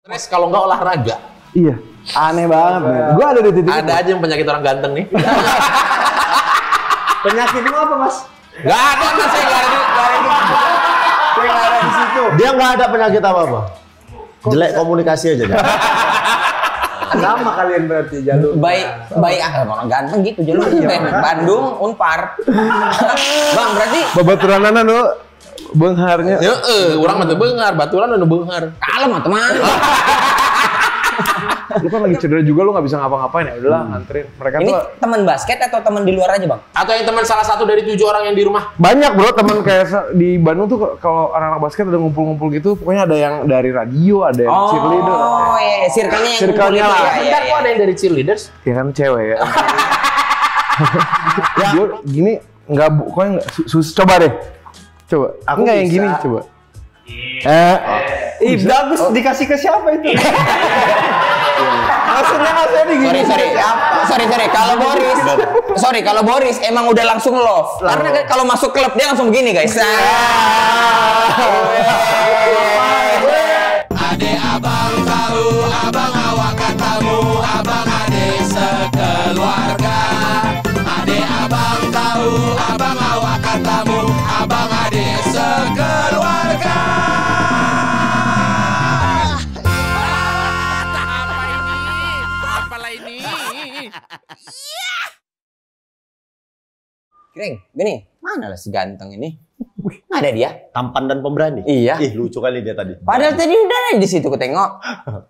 Stres kalau nggak olahraga. Iya, aneh banget. Gue ada di titik. Ada aja yang penyakit orang ganteng nih. Penyakitmu apa, Mas? Gak ada, Mas. Saya nggak ada di situ. Dia nggak ada penyakit apa-apa. Jelek komunikasi aja. Sama kalian berarti jalur. Baik orang ganteng gitu jalur Bandung Unpar. Bang berarti Babaturanana nu beungharnya. Urang mah teu beunghar, baturan anu beunghar. kalem atuh mah. Lu kan lagi cedera juga, lu nggak bisa ngapa-ngapain, ya udahlah nganterin. Mereka Ini tuh teman basket atau teman di luar aja, Bang? Atau yang teman salah satu dari 7 orang yang di rumah. banyak bro teman kayak di Bandung tuh kalau anak-anak basket ada ngumpul-ngumpul gitu, pokoknya ada yang dari radio, ada yang cheerleader. Oh iya, circle-nya yang Circle-nya ngumpul itu lah. ya. Bentar kok ada yang dari cheerleaders. Ya kan cewek ya. Gue gini nggak, pokoknya nggak coba deh. Coba. Aku nggak yang bisa. gini, coba. Bagus, dikasih ke siapa itu? Maksudnya digini. Sorry. Kalau Boris emang udah langsung love. Karena kan kalau masuk klub dia langsung begini, guys. Ade abang tahu, abang awak katamu, abang ade sekeluarga. Ade abang tahu, abang awak katamu, abang ade sekeluarga. Apalah ini? Kring, Beni, mana lah si ganteng ini? Ada dia. Tampan dan pemberani. Iya. Ih, lucu kali dia tadi. Padahal tadi udah ada di situ ketengok.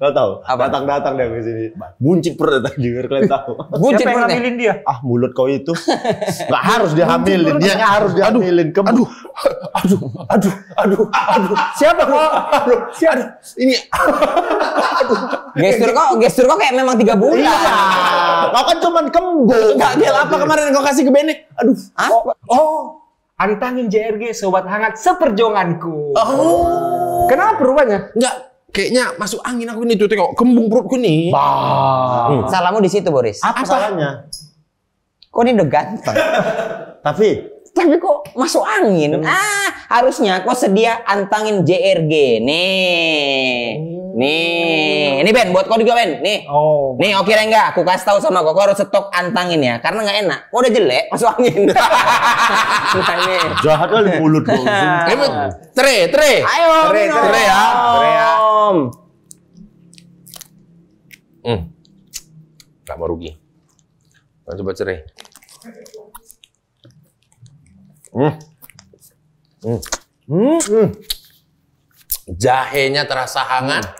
Kau tahu? Apa? Datang dia ke sini. Buncit perut tadi, biar kalian tahu. Buncit perutnya. Ngambilin dia? Ah, mulut kau itu. Nggak harus dihamilin. Dia nggak harus dihamilin. Aduh. Siapa kok? Siapa? Ini. Gestur kok kayak memang 3 bulan. Iya. Kau kan cuman kembung. Enggak, dia apa kemarin kau kasih ke Bene? Aduh. Apa? Antangin JRG sobat hangat seperjuanganku. Kenapa rupanya? Enggak, kayaknya masuk angin aku ini tuh, tengok kembung perutku nih. Salahmu di situ, Boris. Apa salahnya? Kok ini udah ganteng? Tapi kok masuk angin? Harusnya kok sedia antangin JRG. Nih, ini Ben, buat kau juga Ben. Nih, nih, oke enggak? Aku kasih tahu sama kau harus stok antangin ya, karena nggak enak. Kok udah jelek, masuk angin. jahat kali mulut kau. Tre. Ayo, minum. Tre ya. Gak mau rugi. Kita coba cerai. Jahenya terasa hangat.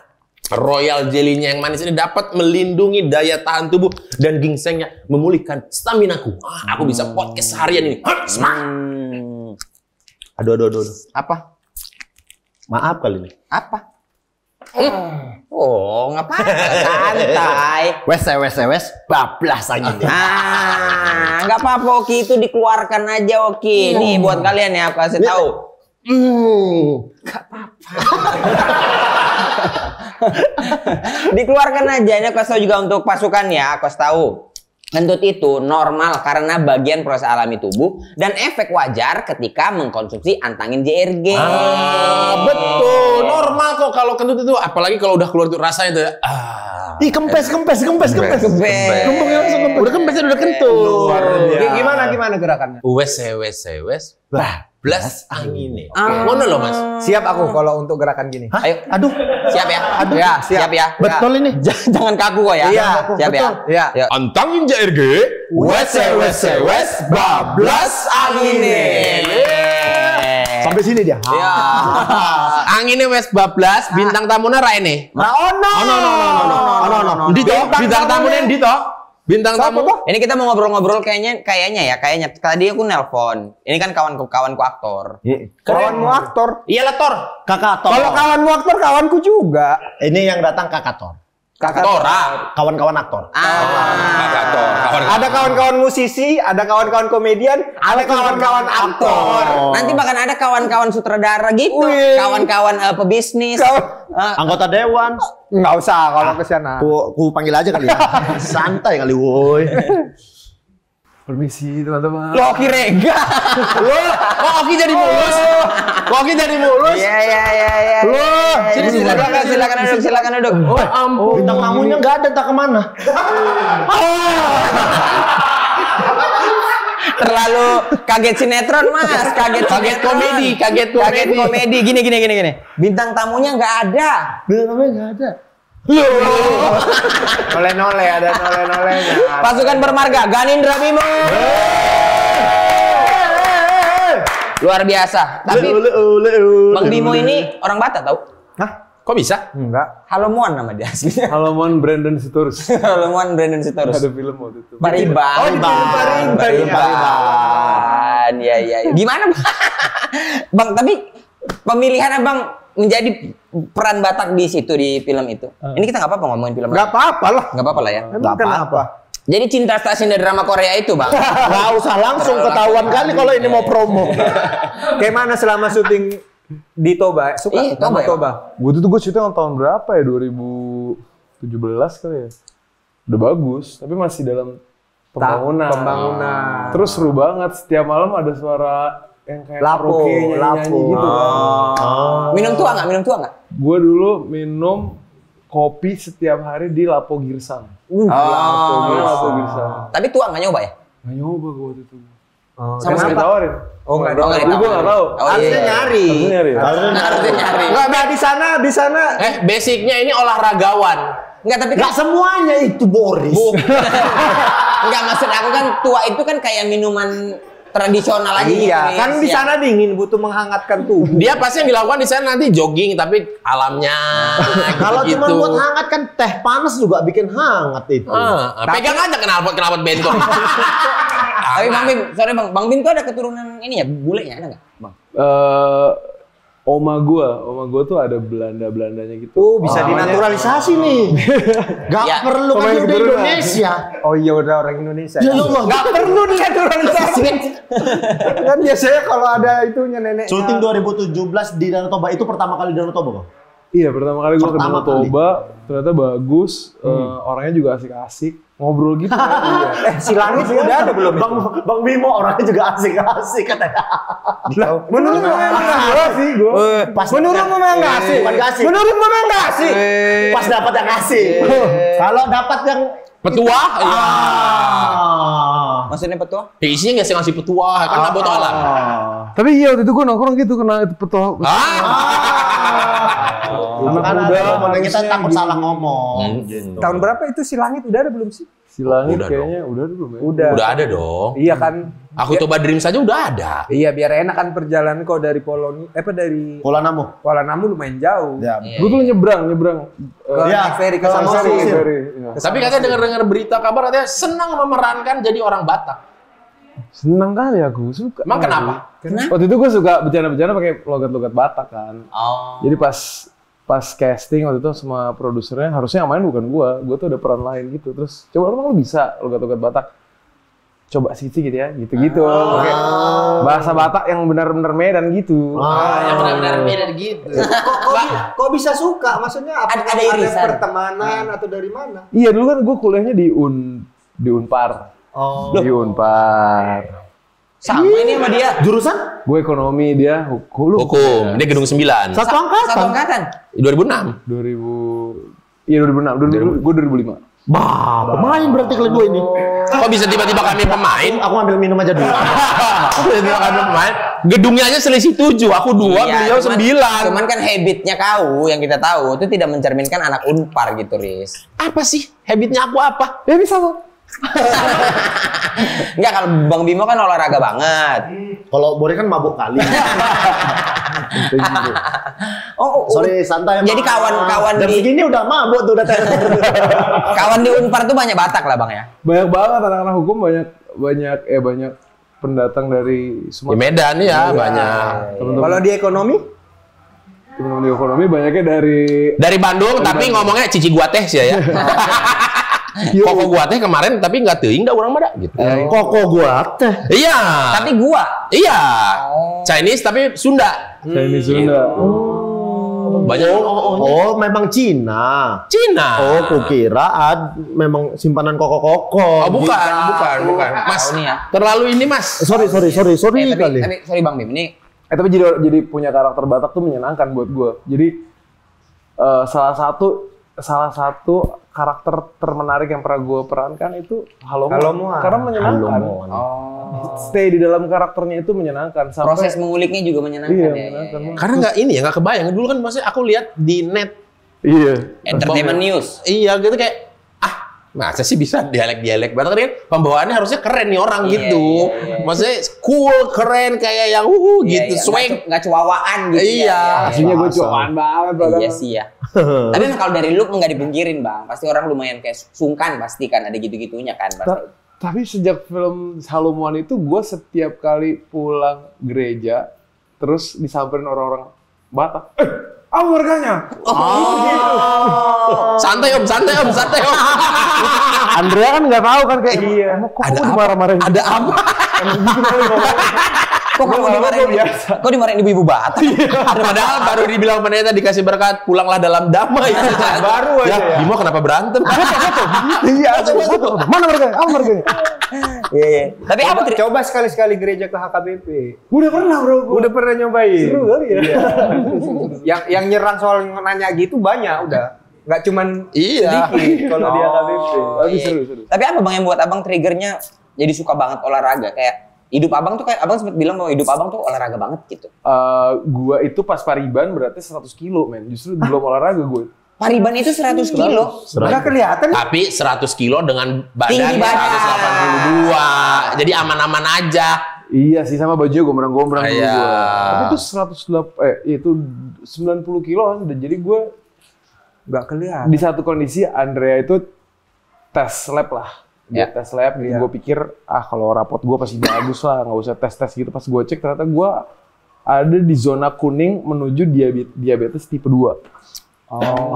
Royal jelly-nya yang manis ini dapat melindungi daya tahan tubuh dan ginsengnya memulihkan staminaku. Aku bisa podcast seharian ini. Aduh. Apa? Maaf kali ini. Apa? Oh, ngapain? Santai. Wes, bablas angin. Nggak apa-apa, Oki, itu dikeluarkan aja, Oki. Nih buat kalian ya, aku kasih tahu. Nggak apa-apa. Dikeluarkan aja. Ini aku kasih tahu juga untuk pasukan ya, aku kasih tahu. Kentut itu normal karena bagian proses alami tubuh dan efek wajar ketika mengkonsumsi antangin JRG. Betul, normal kok kalau kentut itu, apalagi kalau udah keluar tuh rasanya tuh. Ih, kempes. Kembungnya langsung kempes. Udah kempes, udah kentut. Gimana gerakannya? Wes. Bablas angin nih. Ngono loh, Mas. Siap aku kalau untuk gerakan gini. Ayo, Aduh. siap ya? Ya, siap. Betul ini. Jangan kaku kok ya. Iya, siap betul. ya. Iya. Antangin JRG. Wes. Bablas angin nih. Sampai sini dia. Ya. Anginnya wes bablas, bintang tamuna ra ini. No. Ndi toh? Bintang tamune ndi toh? Bintang tamu. Ini kita mau ngobrol-ngobrol kayaknya tadi aku nelpon. Ini kan kawanku aktor. Kawanmu aktor. Iyalah Tor. Kakak Tor. Kalau kawanmu aktor, kawanku juga. Ini yang datang Kakak Tor. Kakak Tora. Kawan-kawan aktor. Kakak Tor. Ada kawan-kawan musisi, ada kawan-kawan komedian, ada kawan-kawan aktor. Nanti bahkan ada kawan-kawan sutradara gitu, Wih. kawan-kawan pebisnis. Anggota dewan. Nggak usah kalau ke sana. Ku panggil aja kali ya. Santai kali woi. Permisi teman-teman. Lo Oki Rega. Kok Oki jadi mulus? Kok Oki jadi mulus? Iya. Loh, sini, Silakan duduk. Oh ampun. Bintang tamunya nggak ada, tak kemana? Terlalu kaget sinetron Mas, kaget komedi. Gini. Bintang tamunya nggak ada. Bintang tamunya nggak ada. Nole-nole, ada nole-nolenya. Pasukan bermarga Ganindra Bimo. Luar biasa. Tapi Bang Bimo ini orang Batak tau? Hah? Kok bisa? Enggak. Halomuan nama dia aslinya. Halaman Brandon Sitorus. Halomuan Brandon Sitorus. Ada film waktu itu. Pariban. Iya. Gimana Bang? Bang, tapi pemilihan Abang menjadi peran Batak di situ di film itu. Ini kita nggak apa-apa ngomongin film. Enggak apa-apa lah. Nggak apa-apa lah ya. Emang kenapa? Jadi cinta stasiun dari drama Korea itu Bang. Nggak usah langsung ketahuan kali kalau ini mau promo. Kayak mana selama syuting di Toba? Suka Iya, sama Toba ya? Toba. Gue syuting tahun berapa ya? 2017 kali ya. Udah bagus, tapi masih dalam pembangunan. Terus seru banget. Setiap malam ada suara yang kayak Lapo. nyanyi gitu kan. Minum tua nggak? Gue dulu minum kopi setiap hari di Lapo Girsang. Lapo Girsang. Tapi tua nggak nyoba ya? Nggak nyoba gue waktu itu. Sama Nggak siapa? ditawarin. Nggak Oh, nggak Gue nggak tahu. Harusnya nyari. Harusnya nyari ya? Harusnya nyari. Enggak di sana. Basicnya ini olahragawan. Enggak, tapi Nggak semuanya itu Boris. enggak, maksud aku kan tua itu kan kayak minuman tradisional aja gitu. Iya, kan di Ya. sana dingin, butuh menghangatkan tubuh. Dia pasti yang dilakukan di sana nanti jogging tapi alamnya. Kalau gitu. cuma buat hangat kan teh panas juga bikin hangat itu. Pegang aja knalpot bentol. Tapi Bang Bim, sorry Bang Bim tuh ada keturunan ini ya, bulenya ada nggak, Bang? Oma gua tuh ada Belandanya gitu. Oh, bisa dinaturalisasi nih. Gak Ya, perlu kan pemain udah keturunan. Indonesia. Oh iya udah orang Indonesia. Ya Allah, Nggak perlu dinaturalisasi. Kan biasanya kalau ada itunya nenek. syuting 2017 di Danau Toba itu pertama kali di Danau Toba kok. Iya, pertama kali gua ke Pertama Danau Toba, ternyata bagus. Orangnya juga asik-asik. Ngobrol gitu kan. Iya. Si Langit udah ada belum? Bang Bimo orangnya juga asik-asik katanya. Menurut memang enggak sih gua. Pas Menurut memang enggak asik. Bukan nggak asik. Menurut memang enggak asik. Pas dapat yang asik. Kalau dapat yang Petua? Iya. Maksudnya petua? Ya, isinya nggak sih ngasih petua, kan nggak botol alam. Tapi iya waktu itu gua nongkrong gitu kena itu petua. kan ada ngomong kita takut salah ngomong. Gitu. Tahun berapa itu si Langit udah ada belum sih? Si Langit Udah kayaknya udah belum ya? Udah ada dong. Iya kan. Aku coba dream saja udah ada. Iya biar enak kan perjalanan kok dari dari Kuala Namu. Kuala Namu lumayan jauh. Ya. Gue tuh nyebrang. Ke Iya, ferry ke ke Samosir. Samosir. Iya. Tapi katanya dengar-dengar berita kabar katanya senang memerankan jadi orang Batak. Seneng kali aku, suka. Emang kenapa? Waktu itu gue suka bercanda-bercanda pakai logat-logat Batak kan. Oh. Jadi pas casting waktu itu sama produsernya harusnya yang main bukan gue tuh ada peran lain gitu. Terus coba lu bisa logat-logat Batak. Coba Cici gitu ya, gitu-gitu. Pakai bahasa Batak yang benar-benar Medan gitu. Yang benar-benar beda gitu. Kok bisa suka? Maksudnya apa? Ada irisan. pertemanan atau dari mana? Iya dulu kan gue kuliahnya di Unpar. Oh. Di Unpar. Sama ini sama dia. Jurusan? Gue ekonomi, dia hukum. Hukum, dia gedung 9. Satu angkatan. Satu angkatan. 2006. 2006. Gue 2005. Bah, pemain berarti kalian dua ini. Kok bisa tiba-tiba kami pemain? Aku ambil minum aja dulu. Kok tiba-tiba kami pemain? Gedungnya aja selisih 7, aku 2, Iya, beliau 9. Cuman kan habitnya kau yang kita tahu itu tidak mencerminkan anak Unpar gitu, Riz. Apa sih? Habitnya aku apa? Ya bisa kok. Enggak, kalau Bang Bimo kan olahraga banget. Kalau Bori kan mabuk kali. Oh, Sorry, santai. Jadi kawan-kawan Jam di segini udah mabuk tuh udah kawan di Unpar tuh banyak Batak lah, Bang ya. Banyak banget anak-anak hukum, banyak pendatang dari Di Sumatera. Medan ya, banyak. Kalau di ekonomi? Teman-teman di ekonomi banyaknya Dari Bandung, tapi ngomongnya cici gua teh sih ya. Koko gua teh kemarin tapi nggak teuing dah urang mah gitu. Koko gua teh. Iya. Tapi gua Iya. Chinese tapi Sunda. Chinese Sunda. Banyak Oh, memang Cina. Cina. Oh, kukira memang simpanan koko-koko. Oh, bukan. Mas, Tahu nih ya. terlalu ini Mas. Sorry tapi kali. sorry Bang Bim, ini Tapi jadi punya karakter Batak tuh menyenangkan buat gue. Jadi salah satu karakter termenarik yang pernah gue perankan itu Halomoan. Karena menyenangkan. Stay di dalam karakternya itu menyenangkan. Sampai, proses menguliknya juga menyenangkan iya, ya. menyenangkan. Karena nggak kebayang. Dulu kan maksudnya aku lihat di net. Iya. Entertainment news. Iya gitu kayak masa sih bisa dialek Batak kan pembawaannya harusnya keren nih orang gitu. Maksudnya cool, keren kayak yang gitu, swag. Nggak cuawaan gitu. Iya. Aslinya gue cuan banget. Iya sih ya. Tapi emang kalau dari look nggak dipungkirin Bang, pasti orang lumayan kayak sungkan pasti kan ada gitu-gitunya kan pasti. Tapi sejak film Halomoan itu gue setiap kali pulang gereja terus disamperin orang-orang Batak. Warganya. Santai om. Andrea kan nggak tahu kan kayak emang kok Ada gue dimarah-marahin. Ada apa? Kok dimarahin ibu-ibu Batak? Padahal baru dibilang pendeta dikasih berkat pulanglah dalam damai. Baru aja ya. Bimo kenapa berantem? Iya, mana marganya? Marganya? Iya. Tapi apa Coba sekali-sekali gereja ke HKBP. Udah pernah bro. Udah pernah nyobain. Seru kali ya. Yang nyerang soal nanya gitu banyak udah. Nggak cuman sedikit kalau di HKBP. Tapi seru. Tapi apa Bang yang buat Abang triggernya jadi suka banget olahraga? Kayak hidup Abang tuh kayak Abang sempat bilang bahwa hidup Abang tuh olahraga banget gitu. Gua itu pas Pariban berarti 100 kilo men. Justru belum olahraga gue. Pariban itu 100 kilo. Nggak kelihatan. Tapi 100 kilo dengan badan Tinggi badan. 182. Jadi aman-aman aja. Iya sih sama bajunya gombrang-gombrang dulu Iya. gue. Tapi itu 90 kiloan dan jadi gue Nggak kelihatan. di satu kondisi Andrea itu tes lab lah. Dia tes lab gitu. Gue pikir kalau rapot gue pasti bagus lah, nggak usah tes gitu. Pas gue cek ternyata gue ada di zona kuning menuju diabetes tipe 2.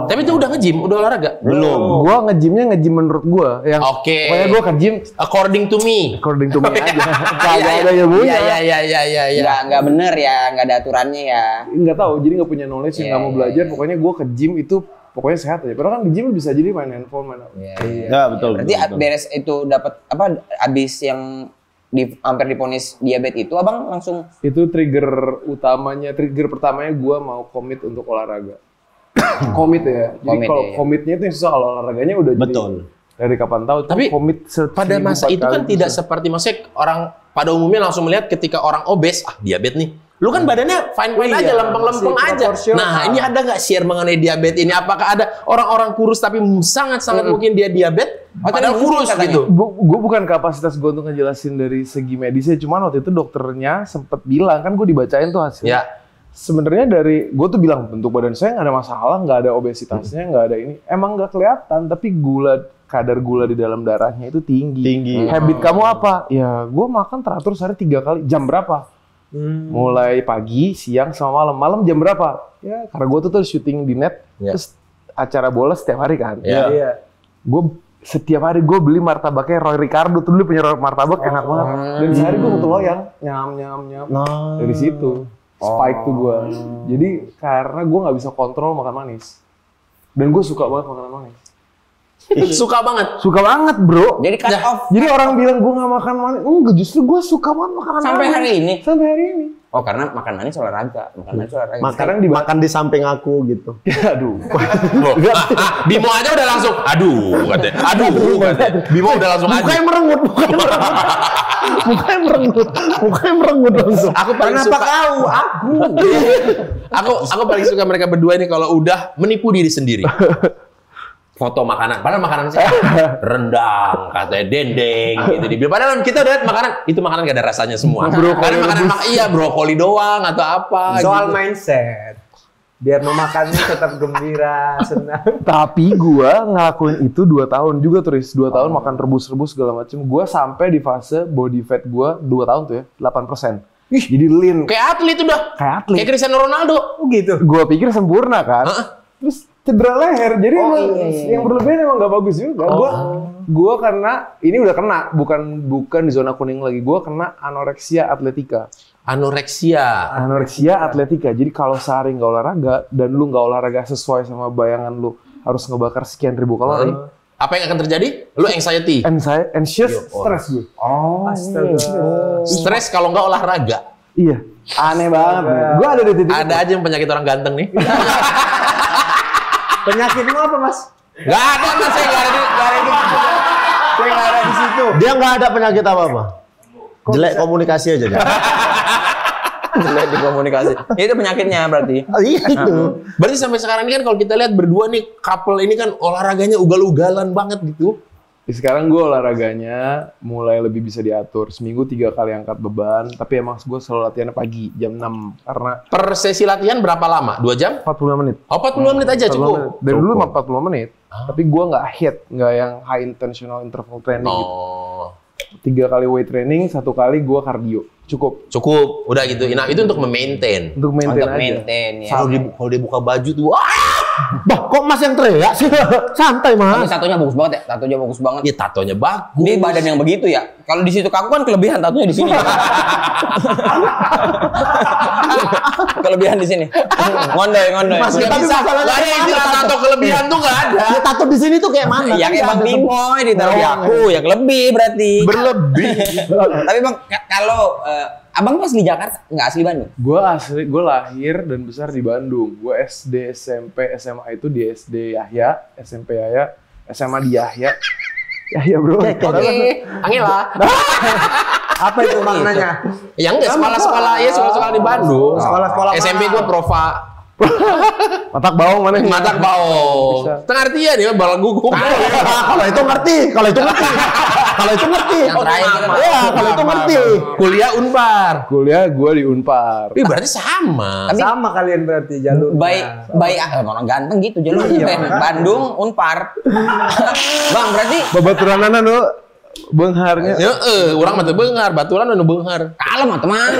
Tapi itu udah nge-gym, udah olahraga? Belum. Gue nge-gymnya nge-gym menurut gue. Yang Oke. pokoknya gue ke gym According to me. according to me aja. Kagak ada yang punya. Iya. Nggak bener ya, nggak ada aturannya ya. Nggak tahu, jadi nggak punya knowledge, nggak mau belajar. Pokoknya gue ke gym itu pokoknya sehat aja. Padahal kan di gym bisa jadi main handphone, main apa. Ya, betul. Berarti beres itu dapat apa? Abis yang hampir diponis diabetes itu, Abang langsung Itu trigger pertamanya gue mau komit untuk olahraga. Komit ya. Jadi Komit, kalau iya. komitnya itu yang susah, kalau olahraganya udah Betul. jadi dari kapan tahu. Tapi komit pada masa itu kan tidak seperti maksudnya orang pada umumnya langsung melihat ketika orang obes, diabetes nih. Lu kan badannya fine-fine aja, lempeng-lempeng aja. Nah, ini ada nggak share mengenai diabetes ini? Apakah ada orang-orang kurus tapi sangat-sangat mungkin dia diabetes? Padahal kurus gitu. Gue bukan kapasitas gue untuk ngejelasin dari segi medisnya, cuman waktu itu dokternya sempet bilang, kan gue dibacain tuh hasilnya. Ya. Sebenarnya gue tuh bilang bentuk badan saya nggak ada masalah, nggak ada obesitasnya, nggak ada ini. Emang nggak kelihatan, tapi kadar gula di dalam darahnya itu tinggi. Habit kamu apa? Ya, gue makan teratur sehari 3 kali. Jam berapa? Mulai pagi, siang, sama malam. Malam jam berapa? Ya, karena gue tuh syuting di net, terus acara bola setiap hari kan. Iya. Gue setiap hari gue beli martabaknya Roy Ricardo tuh dulu punya martabak enak banget. Dan sehari gue satu loyang, nyam. Dari situ spike tuh gue. Jadi karena gue nggak bisa kontrol makan manis. Dan gue suka banget makanan manis. Suka banget Bro. jadi cut off Jadi orang bilang gue nggak makan manis, enggak, justru gue suka banget makanan sampai manis. hari ini. Sampai hari ini. Oh, karena makan manis olahraga. Makan di samping aku gitu. Aduh. Bimo aja udah langsung, aduh katanya. Bimo udah langsung Mukanya merengut. Mukanya merengut langsung. Aku paling suka aku paling suka mereka berdua ini kalau udah menipu diri sendiri. Foto makanan, padahal makanan saya rendang, katanya dendeng, gitu. Padahal kita udah lihat makanan, itu makanan gak ada rasanya semua. Karena makanan brokoli doang atau apa. Soal gitu. mindset. Biar memakannya tetap gembira, senang. Tapi gua ngelakuin itu 2 tahun juga turis. 2 tahun makan rebus-rebus segala macem. Gua sampai di fase body fat gua 2 tahun tuh ya, 8%. Jadi lean. Kayak atlet udah. Kayak Cristiano Ronaldo. Gitu. Gua pikir sempurna kan. Terus cedera leher. Jadi yang berlebihan emang gak bagus juga. Gua karena ini udah kena, bukan di zona kuning lagi. Gua kena anoreksia atletika. Anoreksia atletika. Jadi kalau sehari nggak olahraga dan lu nggak olahraga sesuai sama bayangan lu harus ngebakar sekian ribu kalori. Apa yang akan terjadi? Lu anxiety. Anxious, stres gue. Astaga. Stres kalau nggak olahraga. Iya. Aneh banget. Gue ada di titik. Ada aja yang penyakit orang ganteng nih. Penyakitmu apa, Mas? Gak ada, Mas. Saya nggak ada di Saya nggak ada di situ. Dia nggak ada penyakit apa-apa. Jelek komunikasi aja dia. Jelek di komunikasi. Itu penyakitnya berarti. Iya itu. Berarti sampai sekarang ini kan kalau kita lihat berdua nih couple ini kan olahraganya ugal-ugalan banget gitu. Sekarang gue olahraganya mulai lebih bisa diatur. Seminggu 3 kali angkat beban. Tapi emang gue selalu latihannya pagi jam 6 karena Per sesi latihan berapa lama? 2 jam? 45 menit. Oh, 45 menit aja 45 cukup. menit. Dari dulu 45 menit. Tapi gue nggak hit, nggak yang high intentional interval training gitu. Oh. 3 kali weight training, 1 kali gue cardio. Cukup. Udah gitu. Nah, itu untuk memaintain. Untuk maintain Untuk aja. maintain ya. Kalau dia buka baju tuh, wah! Bah, kok Mas yang teriak sih? Santai, Tapi Mas. tatonya bagus banget ya. Tatonya bagus banget. Ya tatonya bagus. Ini badan yang begitu ya. Kalau di situ kaku kan kelebihan tatonya di sini. Kelebihan di sini. Ngondoy. Mas nggak Tapi bisa. masalahnya Nggak ada kan istilah ada tato kelebihan tuh nggak ada. Ya, tato di sini tuh kayak mana? Ya kayak Bang Bimo ditaruh di aku, ya lebih berarti. Berlebih. Tapi Bang, kalau Abang tuh asli Jakarta, nggak asli Bandung? Gue lahir dan besar di Bandung. Gue SD, SMP, SMA itu di SD Yahya, SMP Yahya, SMA di Yahya. Yahya bro. Oke, Angela. Apa itu maknanya? Ya enggak, sekolah-sekolah di Bandung. Sekolah-sekolah SMP mana? gue Prova. Matak bawang mana? Matak bau. Bisa. Tengah artian ya, bal gugup. Kalau itu ngerti. Kalau itu ngerti. Yang terakhir kita Iya, kalau itu ngerti. Kuliah Unpar. Kuliah gue di Unpar. Ih, berarti sama. Sama kalian berarti jalur. baik orang ganteng gitu jalurnya. Bandung, Unpar. Bang, berarti Babaturanana lu Beungharnya. Orang mah teu beunghar, baturan anu beunghar. kalem mah teman.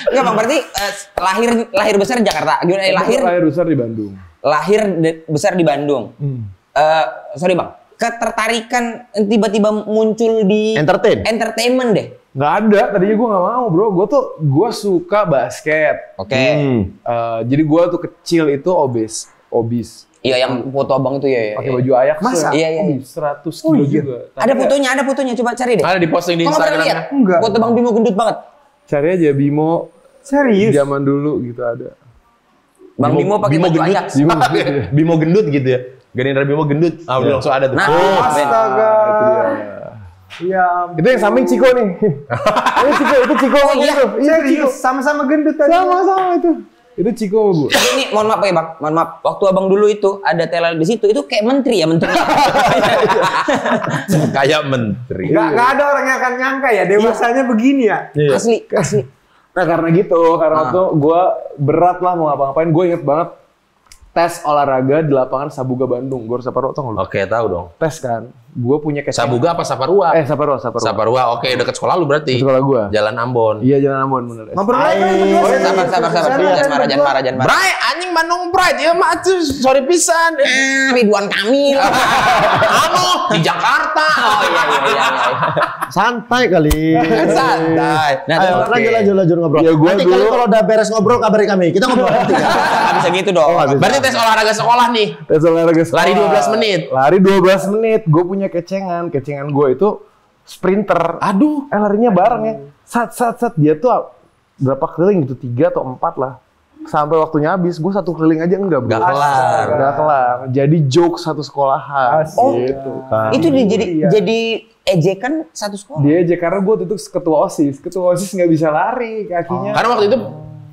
Enggak Bang, berarti lahir besar di Jakarta. Gimana Lahir besar di Bandung. besar di Bandung. Sorry Bang, ketertarikan tiba-tiba muncul di entertainment deh. Nggak ada, tadinya gue nggak mau bro. Gue suka basket. Oke. Jadi gue tuh kecil itu obes. Iya, yang foto Abang itu ya. Pakai baju Ajax. Masa? Iya. 100 kilo juga. Ada fotonya, coba cari deh. Ada di posting di Kok nggak pernah Instagram. lihat? Enggak. Foto Bang Bimo gendut banget. Cari aja Bimo. Serius? Zaman dulu gitu ada. Bang Bimo pakai baju gendut. Ajax. Bimo gendut gitu ya. Gerindra Bimo gendut. Ah, udah langsung ada tuh. Nah, Astaga. Itu dia. Iya. Itu yang samping Ciko nih. Itu Ciko. Oh, iya. Serius, sama-sama gendut tadi. Sama itu. Itu Ciko Bu. Tapi ini mohon maaf ya Bang, mohon maaf. Waktu Abang dulu itu ada teler di situ, itu kayak menteri ya, menteri. Kayak menteri. Nggak ada orang yang akan nyangka ya, dewasanya begini ya. Asli. Nah karena waktu gue berat lah mau ngapa-ngapain. Gue inget banget tes olahraga di lapangan Sabuga Bandung. Gue harus Saparua, tau nggak lu? Oke, tahu dong. Tes kan. Gue punya kecengan. Sabuga apa Saparua? Saparua. Saparua. Oke, dekat sekolah lu berarti. Di sekolah gue. Jalan Ambon. Iya Jalan Ambon bener. Ngobrol lagi berdua. Sabar. Jangan marah. Bray, anjing Bandung Bright ya mah tuh sorry pisan. Ridwan Kamil. Anu di Jakarta. Oh iya. Santai kali. Santai. Nah, Ayo, oke. lanjut ngobrol. Ya, gua Nanti dulu- kalian kalau udah beres ngobrol kabari kami. Kita ngobrol nanti ya. Nggak bisa gitu dong. Berarti tes olahraga sekolah nih. Tes olahraga sekolah. Lari 12 menit. Lari 12 menit. Gue punya kecengan. Kecengan gue itu sprinter. Aduh. Larinya bareng ya. Sat. Dia tuh berapa keliling gitu? 3 atau 4 lah. Sampai waktunya habis, gue 1 keliling aja enggak bro. Nggak kelar. Nggak kelar. Jadi joke satu sekolahan. Gitu. Itu jadi ejekan satu sekolah. Dia aja karena gue tuh ketua OSIS. Ketua OSIS nggak bisa lari kakinya. Karena waktu itu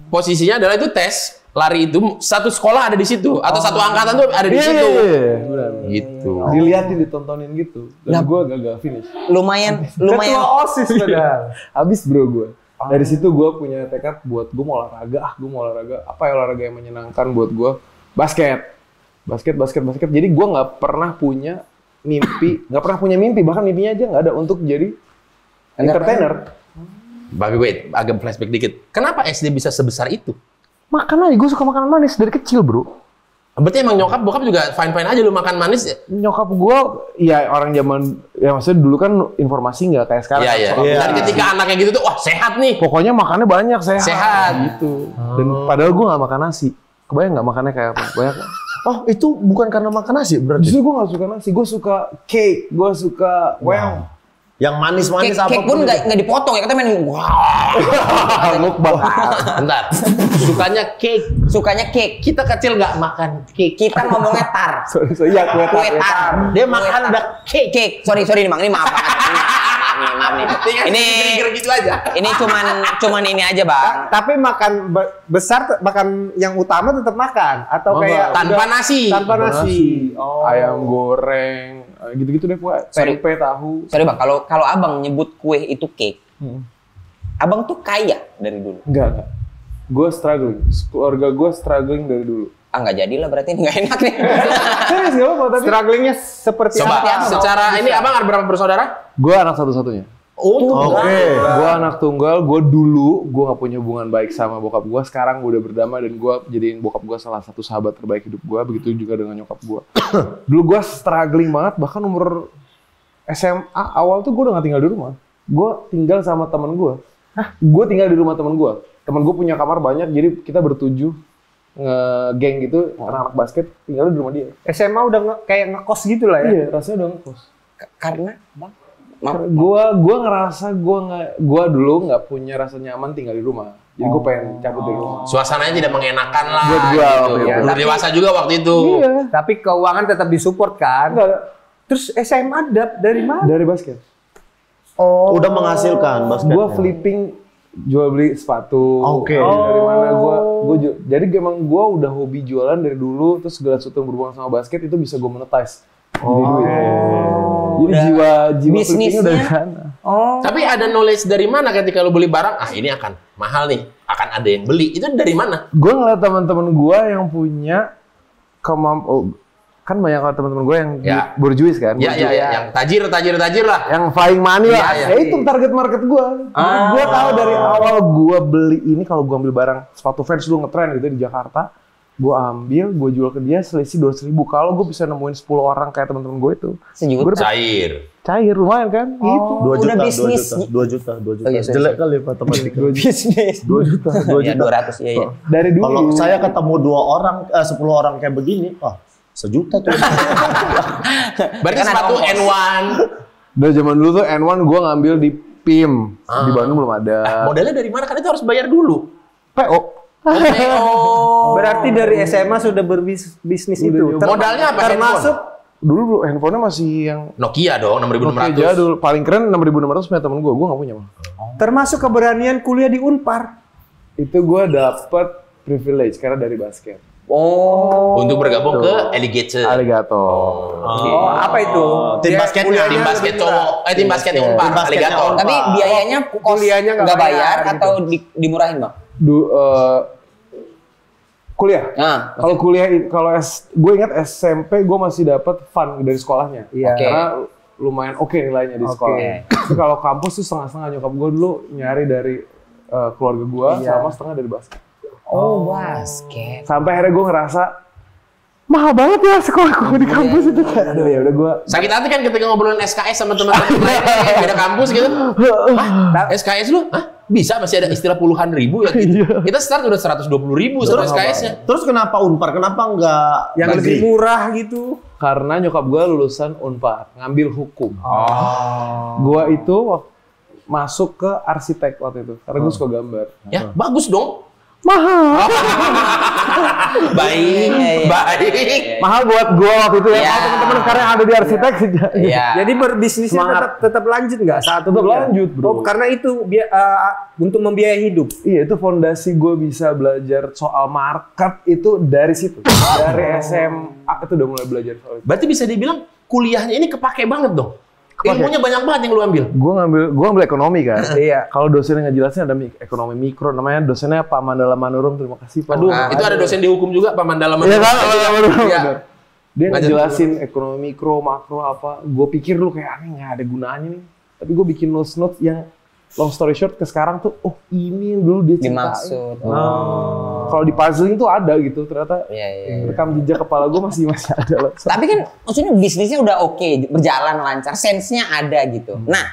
posisinya adalah itu tes lari itu satu sekolah ada di situ atau satu angkatan tuh ada di situ. Benar. Gitu. Diliatin, ditontonin gitu. Dan gue gagal finish. Lumayan. Ketua OSIS padahal. Habis bro gue. Dari situ gue punya tekad buat gue mau olahraga. Gue mau olahraga. Apa ya olahraga yang menyenangkan buat gue? Basket. Jadi gue nggak pernah punya mimpi. Bahkan mimpinya aja nggak ada untuk jadi entertainer. Wait, agak flashback dikit. Kenapa SD bisa sebesar itu? Makan aja. Gue suka makanan manis dari kecil bro. Berarti emang nyokap bokap juga fine-fine aja lu makan manis ya? Nyokap gue, ya orang zaman, ya maksudnya dulu kan informasi nggak kayak sekarang. Iya, iya. Nyokap Dan ketika anaknya gitu tuh, wah sehat nih. pokoknya makannya banyak, Sehat. gitu. Dan padahal gue nggak makan nasi. Kebayang nggak makannya kayak apa? Banyak. Oh, itu bukan karena makan nasi berarti. Justru gue nggak suka nasi, gue suka cake, gue suka Yang manis-manis apa Cake pun nggak dipotong ya, kita main mukbang. Bentar. Sukanya cake. sukanya cake. Kita kecil nggak makan cake. Kita ngomongnya tar. Iya, kue Kue tar. Dia makan udah Cake. Cake. Sorry nih Bang, ini maaf banget. Maaf nih. Ini trigger gitu aja. ini cuman ini aja, Bang. Tapi makan besar, makan yang utama tetap makan atau kayak Tanpa nasi. tanpa nasi. Oh. Ayam goreng, gitu-gitu deh kue. Sorry. Tempe, tahu. Sorry Bang, kalau Abang nyebut kue itu cake. Abang tuh kaya dari dulu. Enggak. Gue struggling. Keluarga gue struggling dari dulu. Ah nggak jadilah berarti ini nggak enak nih. Serius gak apa-apa, tapi Strugglingnya seperti Coba apa? secara ini abang ada berapa bersaudara? gue anak satu-satunya. Oke. Gue anak tunggal, gue dulu gue gak punya hubungan baik sama bokap gue. Sekarang gue udah berdamai dan gue jadiin bokap gue salah satu sahabat terbaik hidup gue. Begitu juga dengan nyokap gue. Dulu gue struggling banget, bahkan umur SMA awal tuh gue udah gak tinggal di rumah. Gue tinggal sama temen gue. Gue tinggal di rumah temen gue. Temen gue punya kamar banyak, jadi kita bertujuh geng gitu, anak-anak basket tinggal di rumah dia. SMA udah kayak ngekos gitu lah ya. Iya, rasanya udah ngekos. Karena Bang, Gua ngerasa gua dulu nggak punya rasa nyaman tinggal di rumah. Jadi gue pengen cabut dari rumah. Suasananya tidak mengenakan lah. Buat gua gitu. waktu itu. Udah dewasa juga waktu itu. Iya. Tapi keuangan tetap disupport kan. Enggak, Terus SMA dari mana? dari basket. Oh. Udah menghasilkan basket. Gua flipping jual beli sepatu. Oke. Dari mana jadi emang gua udah hobi jualan dari dulu, terus segala sesuatu yang berhubungan sama basket itu bisa gua monetize. Jadi duit. Jadi jiwa bisnisnya. flippingnya dari sana. Tapi ada knowledge dari mana ketika lu beli barang? Ah ini akan mahal nih, akan ada yang beli. Itu dari mana? Gue ngeliat teman-teman gue yang punya kan banyak teman-teman gue yang Ya. berjuis kan. Ya, berjuis. yang tajir lah. Yang flying money lah. Iya, Ya itu target market gue. Gue tahu dari awal gue beli ini, kalau gue ambil barang sepatu Vans dulu ngetren gitu di Jakarta, gue ambil, gue jual ke dia selisih 200.000. Kalau gue bisa nemuin 10 orang kayak teman-teman gue itu, sejuta. Cair. lumayan kan? Gitu. 2 juta, Udah bisnis. 2 juta. Oh, iya, sorry, Jelek kali matematika. Bisnis. 2 juta, 2 Ya juta. 200 iya. Dari dulu. Kalau saya ketemu 2 orang, 10 orang kayak begini, wah, sejuta tuh. Berarti Kan ada sepatu ongkos. N1. Dari zaman dulu tuh N1 gue ngambil di PIM. Di Bandung belum ada. Modelnya dari mana? Kan itu harus bayar dulu. PO. Berarti dari SMA sudah berbisnis Udah itu. nyoba. Modalnya apa? Termasuk Dulu handphonenya masih yang Nokia dong, Nokia 6600. jadul. Paling keren 6600 punya temen gue gak punya mah. termasuk keberanian kuliah di Unpar. Itu gue dapet privilege karena dari basket. Untuk bergabung ke Alligator. Oh, apa itu? Tim Dia basketnya. kuliahnya Tim basket lebih murah. cowok, tim basketnya Unpar, Tim basketnya Alligator. Unpar. Tapi biayanya kos Kuliahnya nggak nggak bayar bayar, atau dimurahin Bang? Kuliah. Nah, Kalau kuliah, gue ingat SMP gue masih dapat fund dari sekolahnya. Iya. Oke. Karena lumayan oke nilainya di sekolah. Tapi kalau kampus tuh setengah-setengah. Nyokap gue dulu nyari dari keluarga gue sama setengah dari basket. basket. Sampai akhirnya gue ngerasa mahal banget ya sekolah gue di kampus itu. Aduh ya udah gue. Sakit hati kan ketika ngobrolin SKS sama teman-teman lain yang beda kampus gitu. Hah? SKS lu? Hah? Bisa masih ada istilah puluhan ribu ya gitu. Kita start udah 120.000 sama SKS-nya. Terus kenapa Unpar? Kenapa enggak Yang lebih murah gitu. Karena nyokap gue lulusan Unpar, ngambil hukum. Gue itu masuk ke arsitek waktu itu, karena gue suka gambar. Ya, bagus dong. Mahal. Baik. Mahal buat gue waktu itu ya. Iya. Kalau teman-teman sekarang yang ada di arsitek Iya. Jadi berbisnisnya Semangat. tetap lanjut nggak saat Tetap lanjut, bro. Oh, karena itu untuk membiayai hidup. Iya, itu fondasi gue bisa belajar soal market itu dari situ. Dari SMA itu udah mulai belajar soal itu. Berarti bisa dibilang kuliahnya ini kepake banget dong. Kepake. Ilmunya banyak banget yang lu ambil. Gue ngambil ekonomi kan. Iya. Kalau dosennya ngejelasin ada ekonomi mikro, namanya dosennya Pak Mandala Manurung. Terima kasih Pak. Aduh, itu ada dosen di hukum juga, Pak Mandala. Iya kan, Pak Mandala Manurung. Iya. Bener. Dia Ngajar ngejelasin ekonomi mikro, makro apa. Gue pikir lu kayak aneh, nggak ada gunanya nih. Tapi gue bikin notes yang long story short ke sekarang tuh, oh ini yang dulu dia ceritain. Dimaksud. Kalau di puzzling tuh ada gitu, ternyata Iya. rekam jejak kepala gue masih ada loh. Tapi kan maksudnya bisnisnya udah oke, berjalan lancar, sense-nya ada gitu. Nah,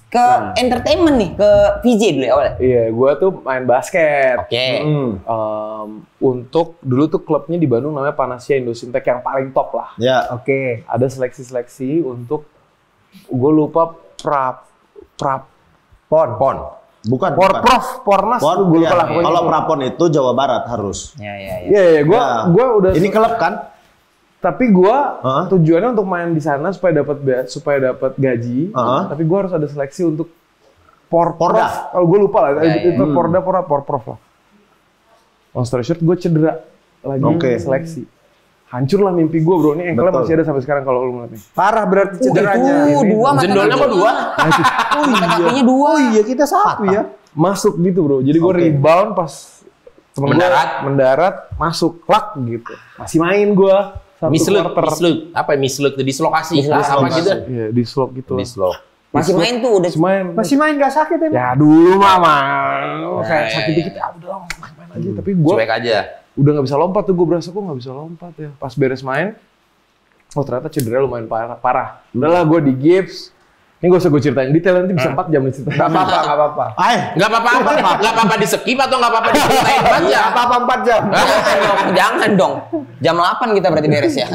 ke entertainment nih, ke VJ dulu ya awalnya. Iya, gue tuh main basket. Oke. Untuk dulu tuh klubnya di Bandung namanya Panasya Indosintek yang paling top lah. Ya. Oke. Ada seleksi-seleksi untuk gue lupa Pon. Bukan. Pornas Pon. gue lupa Iya. lah. pokoknya. Kalau prapon itu Jawa Barat harus. Iya. Iya, gue udah. Ini klub kan? Tapi gue Hah? tujuannya untuk main di sana supaya dapat gaji. Hah? Tapi gue harus ada seleksi untuk Porda. Porda. Kalau gue lupa lah, Ya, itu Porprof lah. Long story short, gue cedera lagi Oke. seleksi. Hancur lah mimpi gue bro, ini ankle Betul. masih ada sampai sekarang kalau lu ngeliat nih. Parah berarti cederanya. Itu dua mata Jendolnya kakinya. kok 2? Mata kakinya 2. Oh iya kita satu ya. Masuk gitu bro, jadi gue Oke. rebound pas temen gua Mendarat. masuk, lak gitu. Masih main gue. Misluk. Apa ya misluk? Dislokasi. Apa gitu? Iya, dislok gitu. Dislok. Masih main tuh udah. Masih main Masih main gak sakit emang? Ya dulu mama, kayak Ya, sakit ya, dikit, ya udah lah, main aja. Tapi gue Cuek aja. udah nggak bisa lompat tuh, gue berasa gue nggak bisa lompat ya. Pas beres main, oh ternyata cedera lumayan parah. Udahlah gue di gips. Ini gak usah gue ceritain detail, nanti bisa 4 jam nih ceritain. Gak apa-apa. Nggak apa-apa di skip atau nggak apa-apa diceritain aja. Gak apa-apa 4 jam. Jangan dong. Jam 8 kita berarti beres ya.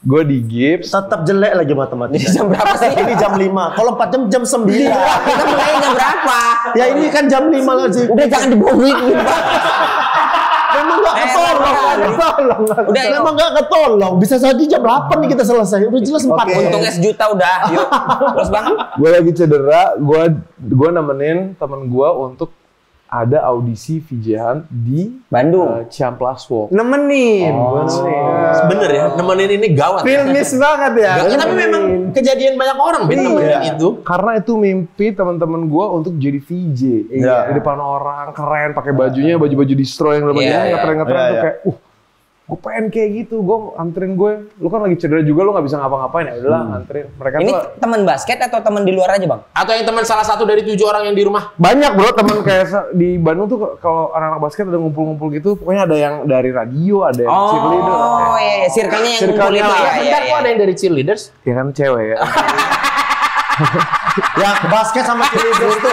Gue di gips. Tetap jelek lagi matematika. Jam berapa sih? Ini jam 5. Kalau 4 jam 9. Kita mulai jam berapa? Ya ini kan jam 5 lagi. Udah jangan dibohongin. Memang nggak ketolong. Udah, Memang nggak ketolong. Bisa saja jam 8 nih kita selesai. Udah jelas 4. untungnya sejuta udah. Yuk. Terus Bang? Gue lagi cedera, gue nemenin temen gue untuk ada audisi VJ-an di Bandung. Ciamplas Walk. Nemenin. Bener ya, nemenin ini gawat. Filmis banget ya. Tapi memang kejadian banyak orang nemenin itu. Karena itu mimpi teman-teman gue untuk jadi VJ. Iya. Di depan orang keren, pakai bajunya baju-baju distro yang lebih Iya, ngetren-ngetren iya, tuh iya. kayak, gue pengen kayak gitu. Gue anterin gue. Lu kan lagi cedera juga, lu nggak bisa ngapa-ngapain ya. Udahlah, anterin. Mereka Ini tuh teman basket atau teman di luar aja Bang? Atau yang teman salah satu dari 7 orang yang di rumah. banyak bro teman kayak di Bandung tuh kalau anak-anak basket ada ngumpul-ngumpul gitu. Pokoknya ada yang dari radio, ada yang cheerleader. Oh iya, circle-nya yang Circle-nya ngumpul itu lah. ya. Bentar, kok ada yang dari cheerleaders? Ya kan cewek ya. Ya basket sama cheerleaders itu.